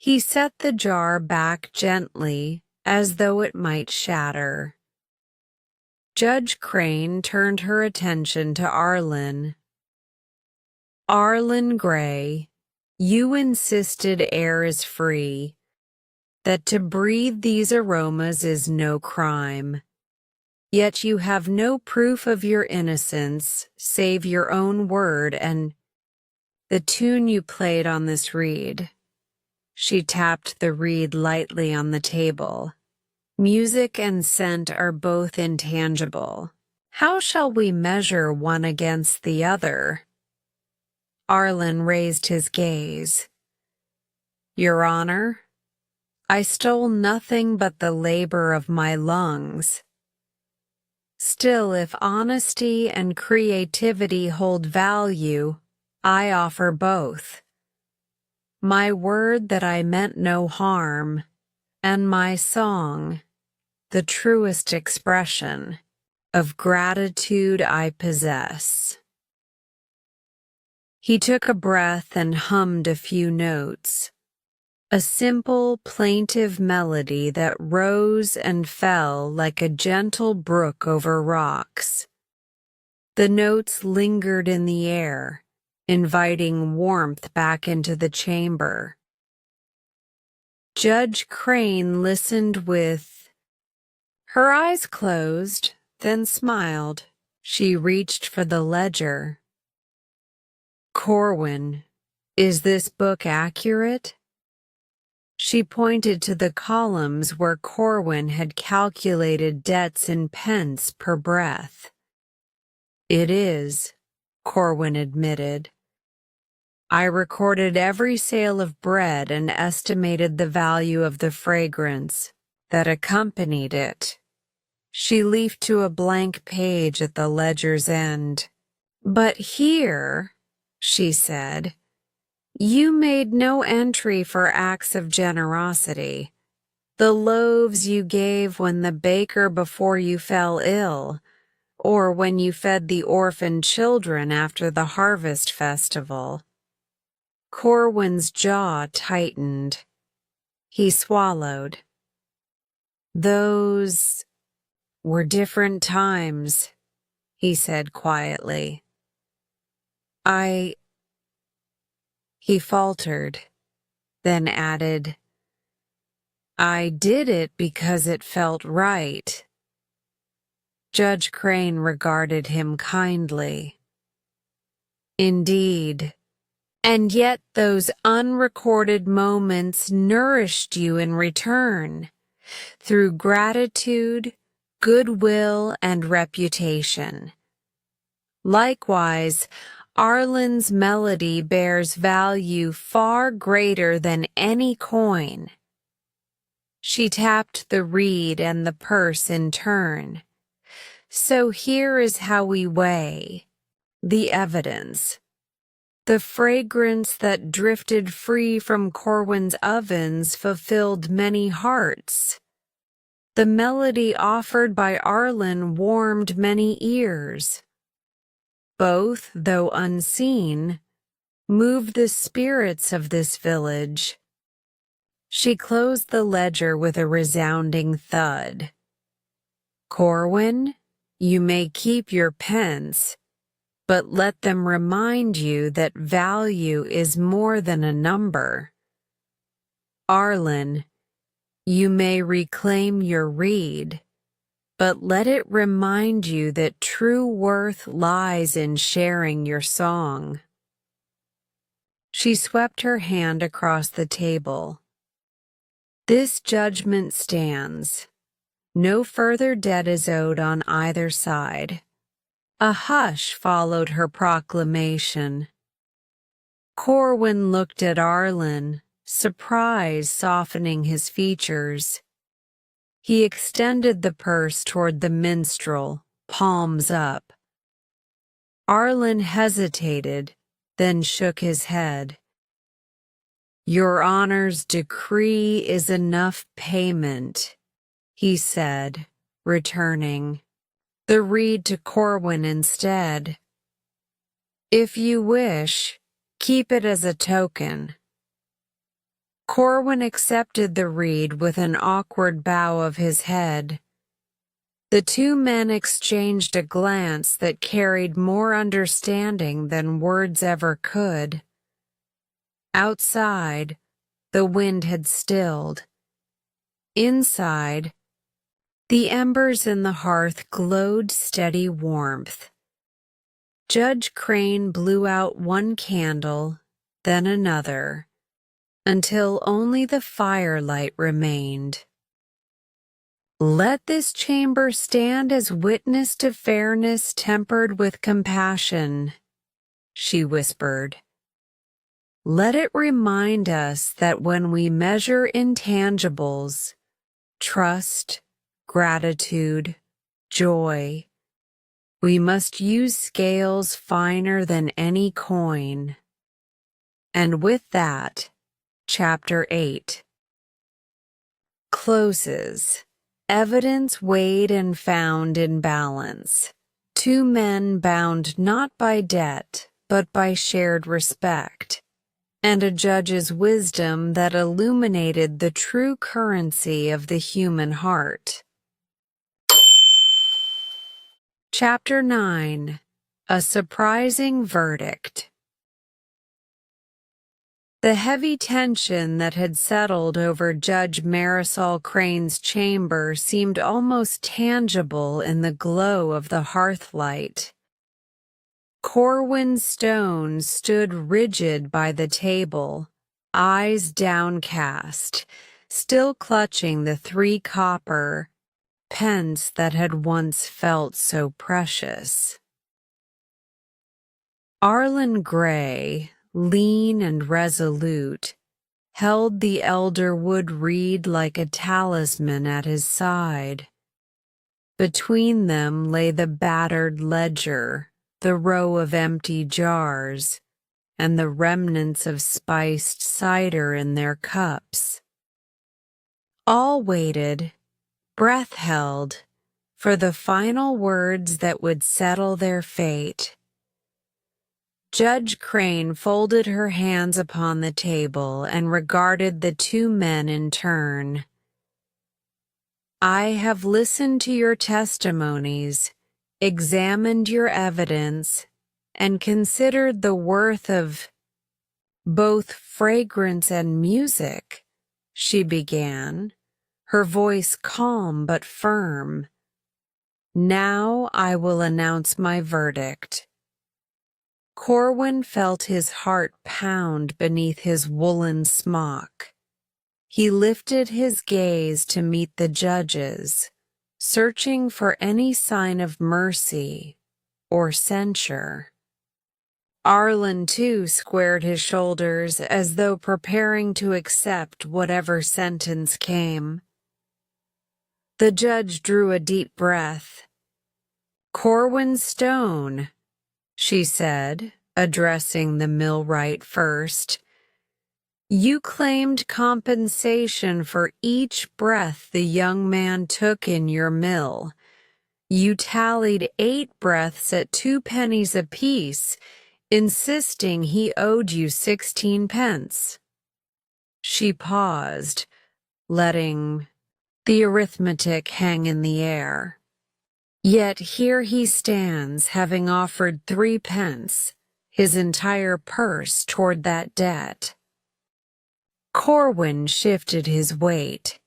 He set the jar back gently, as though it might shatter. Judge Crane turned her attention to Arlen. Arlen Gray, you insisted air is free, that to breathe these aromas is no crime. Yet you have no proof of your innocence, save your own word and the tune you played on this reed. She tapped the reed lightly on the table. Music and scent are both intangible. How shall we measure one against the other? Arlen raised his gaze. Your Honor, I stole nothing but the labor of my lungs. Still, if honesty and creativity hold value, I offer both. My word that I meant no harm, and my song, the truest expression of gratitude I possess. He took a breath and hummed a few notes, a simple, plaintive melody that rose and fell like a gentle brook over rocks. The notes lingered in the air, inviting warmth back into the chamber. Judge Crane listened with her eyes closed, then smiled. She reached for the ledger. Corwin, is this book accurate? She pointed to the columns where Corwin had calculated debts in pence per breath. It is, Corwin admitted. I recorded every sale of bread and estimated the value of the fragrance that accompanied it. She leafed to a blank page at the ledger's end. But here, she said, you made no entry for acts of generosity. The loaves you gave when the baker before you fell ill, or when you fed the orphan children after the harvest festival. Corwin's jaw tightened. He swallowed. Those were different times, he said quietly. He faltered, then added, I did it because it felt right. Judge Crane regarded him kindly. Indeed. And yet those unrecorded moments nourished you in return, through gratitude, goodwill, and reputation. Likewise, Arlen's melody bears value far greater than any coin. She tapped the reed and the purse in turn. So here is how we weigh the evidence. The fragrance that drifted free from Corwin's ovens fulfilled many hearts. The melody offered by Arlen warmed many ears. Both, though unseen, moved the spirits of this village. She closed the ledger with a resounding thud. Corwin, you may keep your pence, but let them remind you that value is more than a number. Arlen, you may reclaim your reed, but let it remind you that true worth lies in sharing your song. She swept her hand across the table. This judgment stands. No further debt is owed on either side. A hush followed her proclamation. Corwin looked at Arlen, surprise softening his features. He extended the purse toward the minstrel, palms up. Arlen hesitated, then shook his head. Your Honor's decree is enough payment, he said, returning the reed to Corwin instead. If you wish, keep it as a token. Corwin accepted the reed with an awkward bow of his head. The two men exchanged a glance that carried more understanding than words ever could. Outside, the wind had stilled. Inside, the embers in the hearth glowed steady warmth. Judge Crane blew out one candle, then another, until only the firelight remained. "Let this chamber stand as witness to fairness tempered with compassion," she whispered. "Let it remind us that when we measure intangibles, trust, gratitude, joy, we must use scales finer than any coin." And with that, Chapter 8 closes. Evidence weighed and found in balance. Two men bound not by debt, but by shared respect, and a judge's wisdom that illuminated the true currency of the human heart. Chapter 9 A Surprising Verdict. The heavy tension that had settled over Judge Marisol Crane's chamber seemed almost tangible in the glow of the hearthlight. Corwin Stone stood rigid by the table, eyes downcast, still clutching the 3 copper pence that had once felt so precious. Arlen Gray, lean and resolute, held the elderwood reed like a talisman at his side. Between them lay the battered ledger, the row of empty jars, and the remnants of spiced cider in their cups. All waited, breath held, for the final words that would settle their fate. Judge Crane folded her hands upon the table and regarded the two men in turn. "I have listened to your testimonies, examined your evidence, and considered the worth of both fragrance and music," she began, her voice calm but firm. "Now I will announce my verdict." Corwin felt his heart pound beneath his woolen smock. He lifted his gaze to meet the judge's, searching for any sign of mercy or censure. Arlen, too, squared his shoulders as though preparing to accept whatever sentence came. The judge drew a deep breath. "Corwin Stone," she said, addressing the millwright first, "you claimed compensation for each breath the young man took in your mill. You tallied 8 breaths at 2 pennies apiece, insisting he owed you 16 pence. She paused, letting the arithmetic hang in the air. "Yet here he stands, having offered 3 pence, his entire purse toward that debt." Corwin shifted his weight.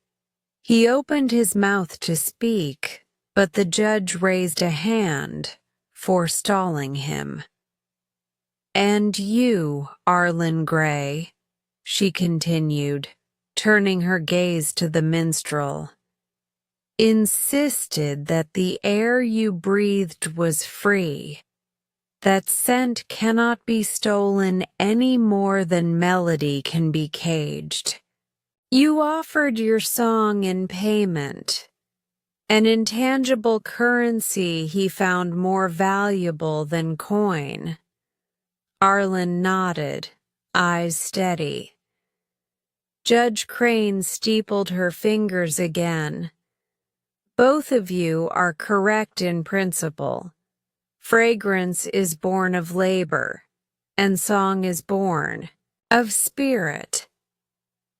He opened his mouth to speak, but the judge raised a hand, forestalling him. "And you, Arlen Gray," she continued, turning her gaze to the minstrel, "insisted that the air you breathed was free, that scent cannot be stolen any more than melody can be caged. You offered your song in payment, an intangible currency he found more valuable than coin." Arlen nodded, eyes steady. Judge Crane steepled her fingers again. "Both of you are correct in principle. Fragrance is born of labor, and song is born of spirit.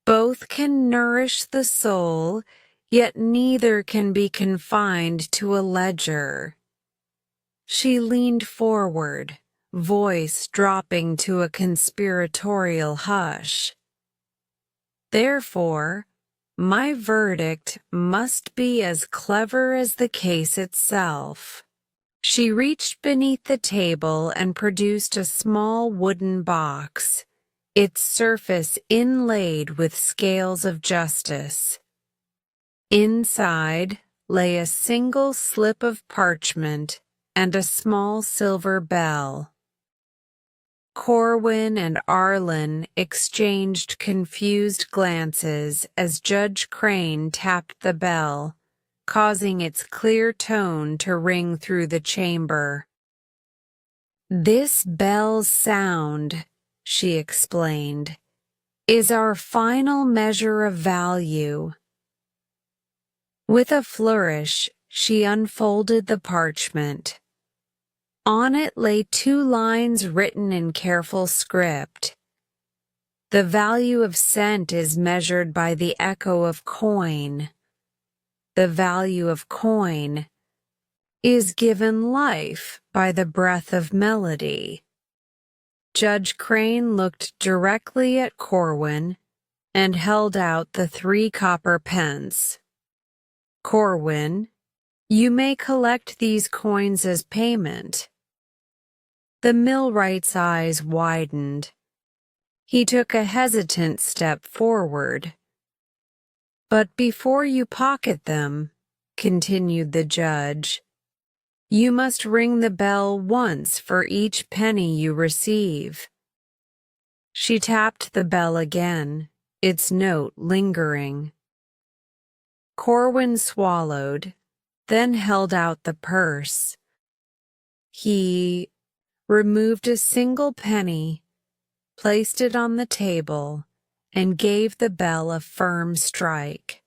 Both can nourish the soul, yet neither can be confined to a ledger. She leaned forward, voice dropping to a conspiratorial hush. Therefore, my verdict must be as clever as the case itself. She reached beneath the table and produced a small wooden box, its surface inlaid with scales of justice. Inside lay a single slip of parchment and a small silver bell. Corwin and Arlen exchanged confused glances as Judge Crane tapped the bell, causing its clear tone to ring through the chamber. "This bell's sound," she explained, "is our final measure of value." With a flourish, she unfolded the parchment. On it lay 2 lines written in careful script. "The value of cent is measured by the echo of coin. The value of coin is given life by the breath of melody." Judge Crane looked directly at Corwin and held out the 3 copper pence. "Corwin, you may collect these coins as payment." The millwright's eyes widened. He took a hesitant step forward. "But before you pocket them," continued the judge, "you must ring the bell once for each penny you receive." She tapped the bell again, its note lingering. Corwin swallowed, then held out the purse. He removed a single penny, placed it on the table, and gave the bell a firm strike.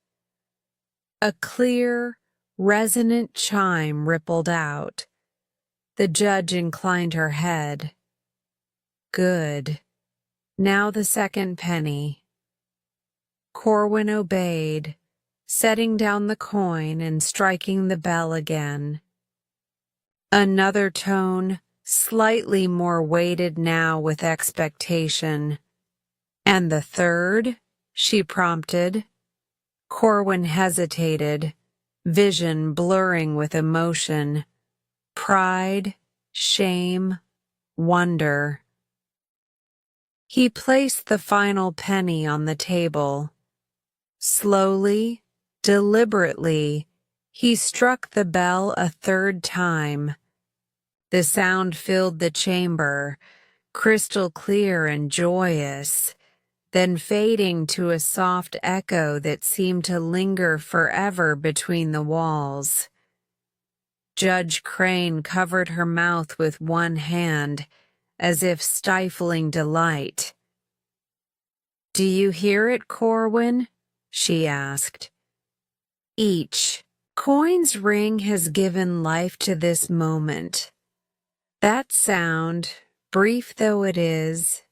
A clear, resonant chime rippled out. The judge inclined her head. "Good. Now the second penny." Corwin obeyed, setting down the coin and striking the bell again. Another tone, slightly more weighted now with expectation. "And the third?" she prompted. Corwin hesitated, vision blurring with emotion. Pride, shame, wonder. He placed the final penny on the table. Slowly, deliberately, he struck the bell a 3rd time. The sound filled the chamber, crystal clear and joyous, then fading to a soft echo that seemed to linger forever between the walls. Judge Crane covered her mouth with one hand, as if stifling delight. "Do you hear it, Corwin?" she asked. "Each coin's ring has given life to this moment. That sound, brief though it is,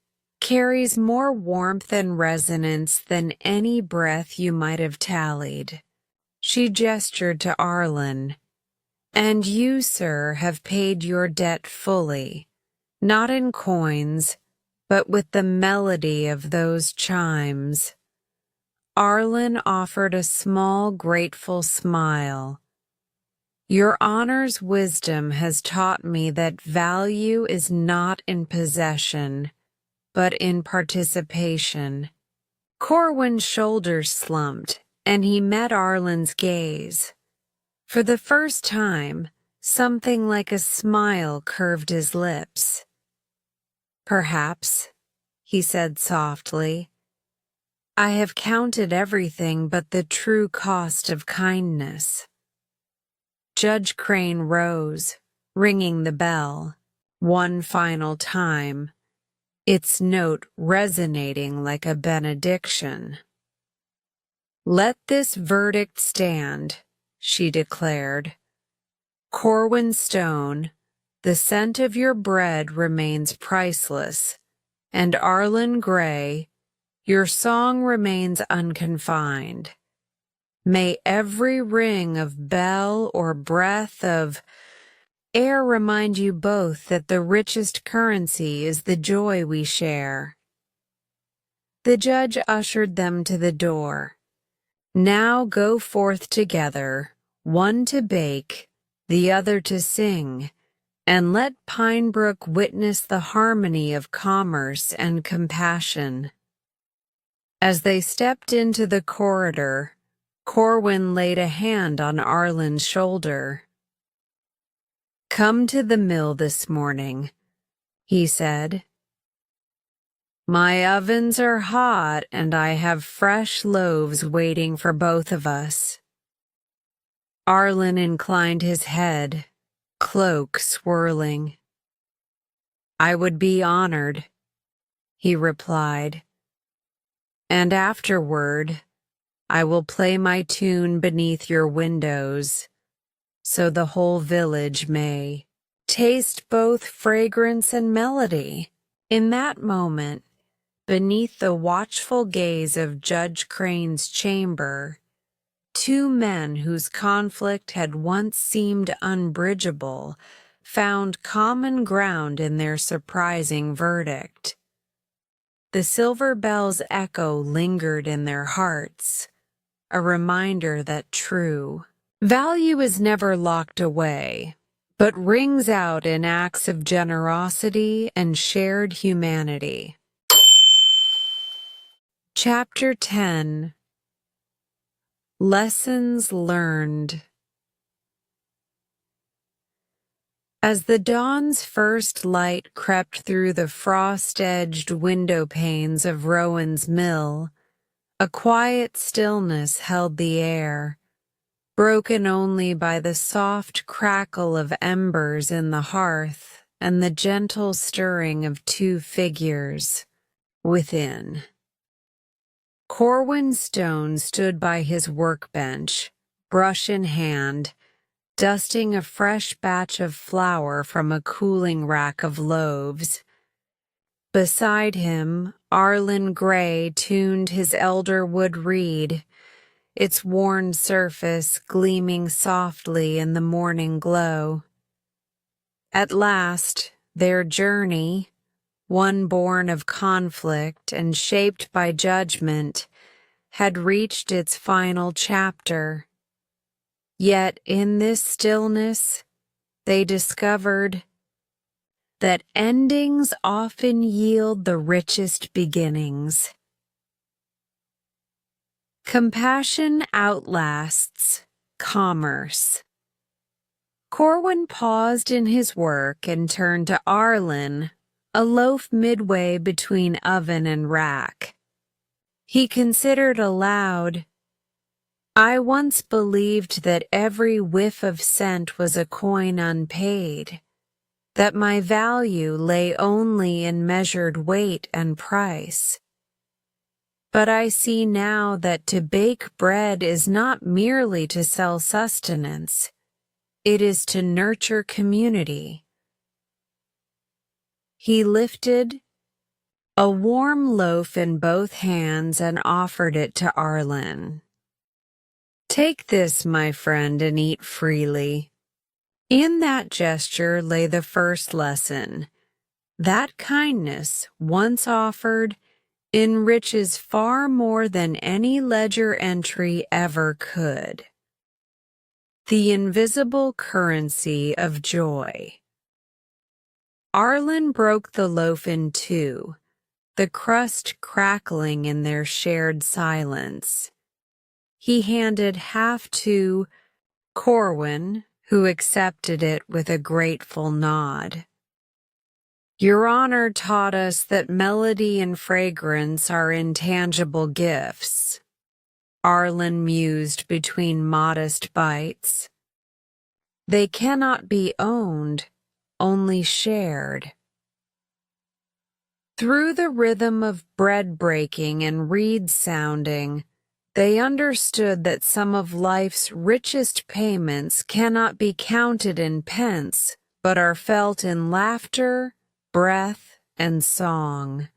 carries more warmth and resonance than any breath you might have tallied." She gestured to Arlen. "And you, sir, have paid your debt fully, not in coins, but with the melody of those chimes." Arlen offered a small, grateful smile. "Your Honor's wisdom has taught me that value is not in possession, but in participation." Corwin's shoulders slumped, and he met Arlen's gaze. For the first time, something like a smile curved his lips. "Perhaps," he said softly, "I have counted everything but the true cost of kindness." Judge Crane rose, ringing the bell, one final time, its note resonating like a benediction. "Let this verdict stand," she declared. "Corwin Stone, the scent of your bread remains priceless, and Arlen Gray, Your song remains unconfined. May every ring of bell or breath of air remind you both that the richest currency is the joy we share. The judge ushered them to the door. Now go forth together, one to bake, the other to sing, and let Pinebrook witness the harmony of commerce and compassion. As they stepped into the corridor, Corwin laid a hand on Arlen's shoulder. "Come to the mill this morning," he said. "My ovens are hot and I have fresh loaves waiting for both of us." Arlen inclined his head, cloak swirling. "I would be honored," he replied. "And afterward, I will play my tune beneath your windows, so the whole village may taste both fragrance and melody." In that moment, beneath the watchful gaze of Judge Crane's chamber, two men whose conflict had once seemed unbridgeable found common ground in their surprising verdict. The silver bell's echo lingered in their hearts, a reminder that true value is never locked away, but rings out in acts of generosity and shared humanity. Chapter 10. Lessons Learned. As the dawn's first light crept through the frost-edged window panes of Rowan's mill, a quiet stillness held the air, broken only by the soft crackle of embers in the hearth and the gentle stirring of two figures within. Corwin Stone stood by his workbench, brush in hand, dusting a fresh batch of flour from a cooling rack of loaves. Beside him, Arlen Gray tuned his elderwood reed, its worn surface gleaming softly in the morning glow. At last, their journey, one born of conflict and shaped by judgment, had reached its final chapter. Yet in this stillness, they discovered that endings often yield the richest beginnings. Compassion outlasts commerce. Corwin paused in his work and turned to Arlen, a loaf midway between oven and rack. He considered aloud, "I once believed that every whiff of scent was a coin unpaid, that my value lay only in measured weight and price. But I see now that to bake bread is not merely to sell sustenance, it is to nurture community." He lifted a warm loaf in both hands and offered it to Arlen. "Take this, my friend, and eat freely." In that gesture lay the first lesson. That kindness, once offered, enriches far more than any ledger entry ever could. The invisible currency of joy. Arlen broke the loaf in two, the crust crackling in their shared silence. He handed half to Corwin, who accepted it with a grateful nod. "Your Honor taught us that melody and fragrance are intangible gifts," Arlen mused between modest bites. "They cannot be owned, only shared." Through the rhythm of bread breaking and reed sounding, they understood that some of life's richest payments cannot be counted in pence, but are felt in laughter, breath, and song.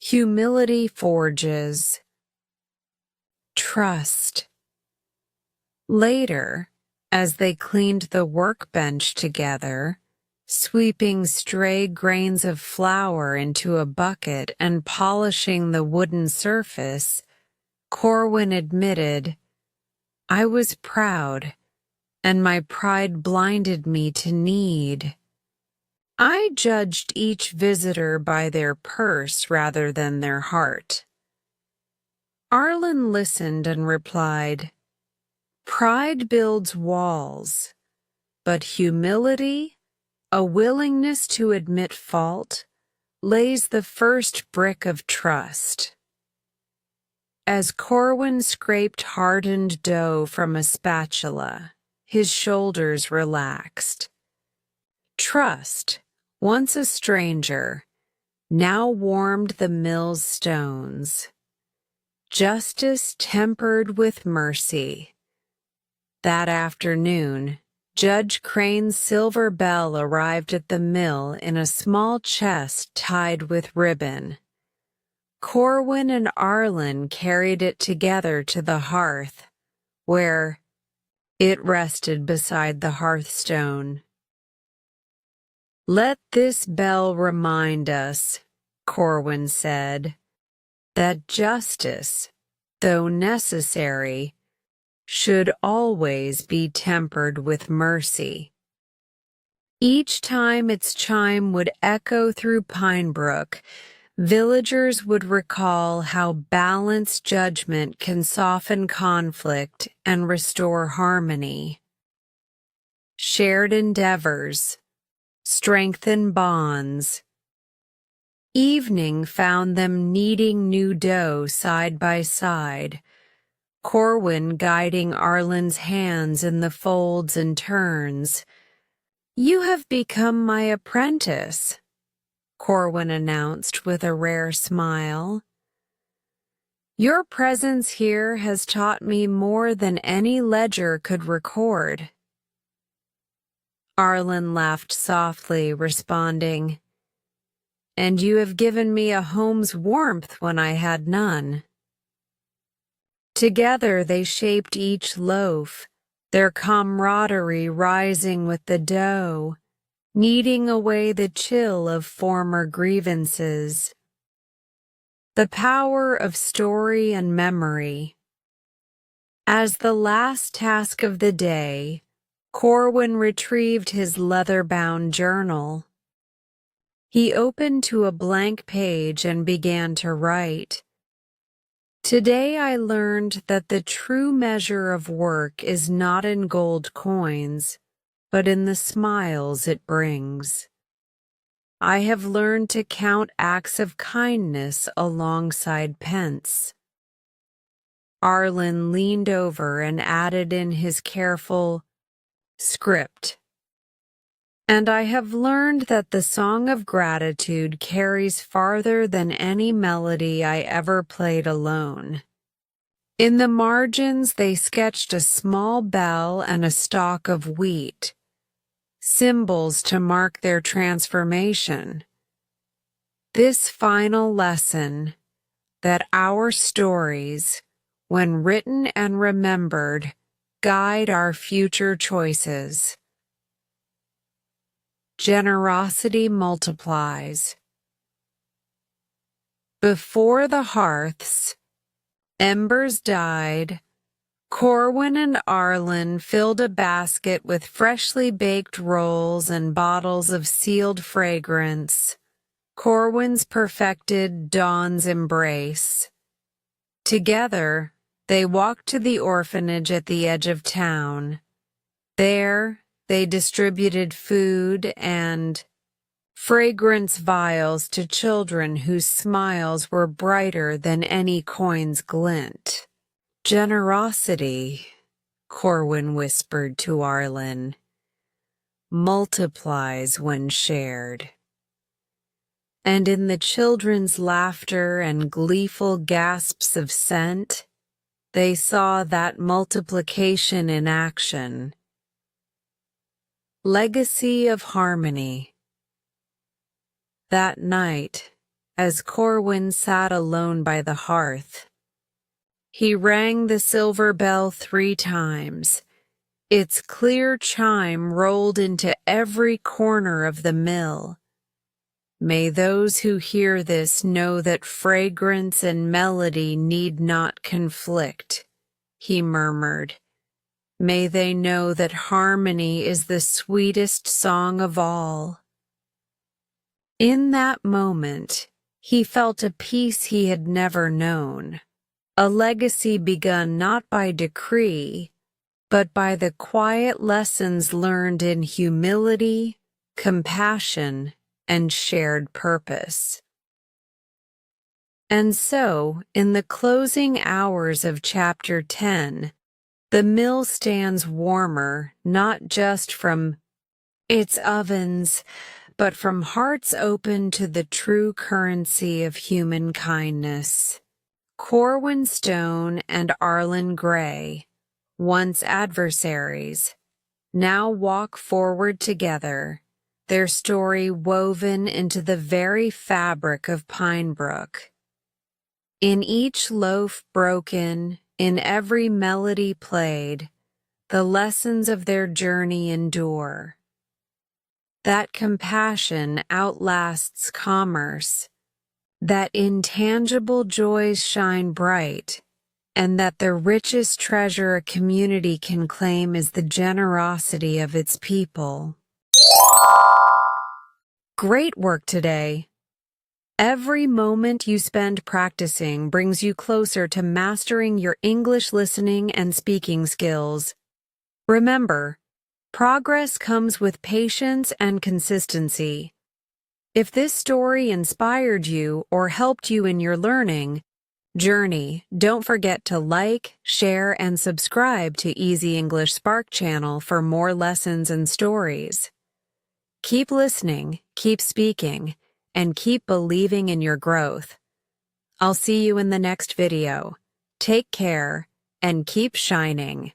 Humility forges trust. Later, as they cleaned the workbench together, sweeping stray grains of flour into a bucket and polishing the wooden surface, Corwin admitted, "I was proud, and my pride blinded me to need. I judged each visitor by their purse rather than their heart." Arlen listened and replied, "Pride builds walls, but humility, a willingness to admit fault, lays the first brick of trust." As Corwin scraped hardened dough from a spatula, his shoulders relaxed. Trust, once a stranger, now warmed the mill's stones. Justice tempered with mercy. That afternoon, Judge Crane's silver bell arrived at the mill in a small chest tied with ribbon. Corwin and Arlen carried it together to the hearth, where it rested beside the hearthstone. "Let this bell remind us," Corwin said, "that justice, though necessary, should always be tempered with mercy." Each time its chime would echo through Pinebrook, villagers would recall how balanced judgment can soften conflict and restore harmony. Shared endeavors strengthen bonds. Evening found them kneading new dough side by side, Corwin guiding Arlen's hands in the folds and turns. "You have become my apprentice," Corwin announced with a rare smile. "Your presence here has taught me more than any ledger could record." Arlen laughed softly, responding, "And you have given me a home's warmth when I had none." Together they shaped each loaf, their camaraderie rising with the dough, kneading away the chill of former grievances. The power of story and memory. As the last task of the day, Corwin retrieved his leather-bound journal. He opened to a blank page and began to write. "Today I learned that the true measure of work is not in gold coins, but in the smiles it brings. I have learned to count acts of kindness alongside pence." Arlen leaned over and added in his careful script, "And I have learned that the song of gratitude carries farther than any melody I ever played alone." In the margins they sketched a small bell and a stalk of wheat, symbols to mark their transformation. This final lesson, that our stories, when written and remembered, guide our future choices. Generosity multiplies. Before the hearth's embers died, Corwin and Arlen filled a basket with freshly baked rolls and bottles of sealed fragrance. Corwin's perfected Dawn's embrace. Together, they walked to the orphanage at the edge of town. There, they distributed food and fragrance vials to children whose smiles were brighter than any coin's glint. "Generosity," Corwin whispered to Arlen, "multiplies when shared." And in the children's laughter and gleeful gasps of scent, they saw that multiplication in action. Legacy of harmony. That night, as Corwin sat alone by the hearth. He rang the silver bell 3 times. Its clear chime rolled into every corner of the mill. May those who hear this know that fragrance and melody need not conflict, he murmured. May they know that harmony is the sweetest song of all. In that moment, he felt a peace he had never known, a legacy begun not by decree, but by the quiet lessons learned in humility, compassion, and shared purpose. And so, in the closing hours of Chapter 10, the mill stands warmer not just from its ovens, but from hearts open to the true currency of human kindness. Corwin Stone and Arlen Gray, once adversaries, now walk forward together, their story woven into the very fabric of Pinebrook. In each loaf broken, in every melody played, the lessons of their journey endure. That compassion outlasts commerce, that intangible joys shine bright, and that the richest treasure a community can claim is the generosity of its people. Great work today! Every moment you spend practicing brings you closer to mastering your English listening and speaking skills. Remember, progress comes with patience and consistency. If this story inspired you or helped you in your learning journey, don't forget to like, share, and subscribe to Easy English Spark channel for more lessons and stories. Keep listening, keep speaking, and keep believing in your growth. I'll see you in the next video. Take care and keep shining.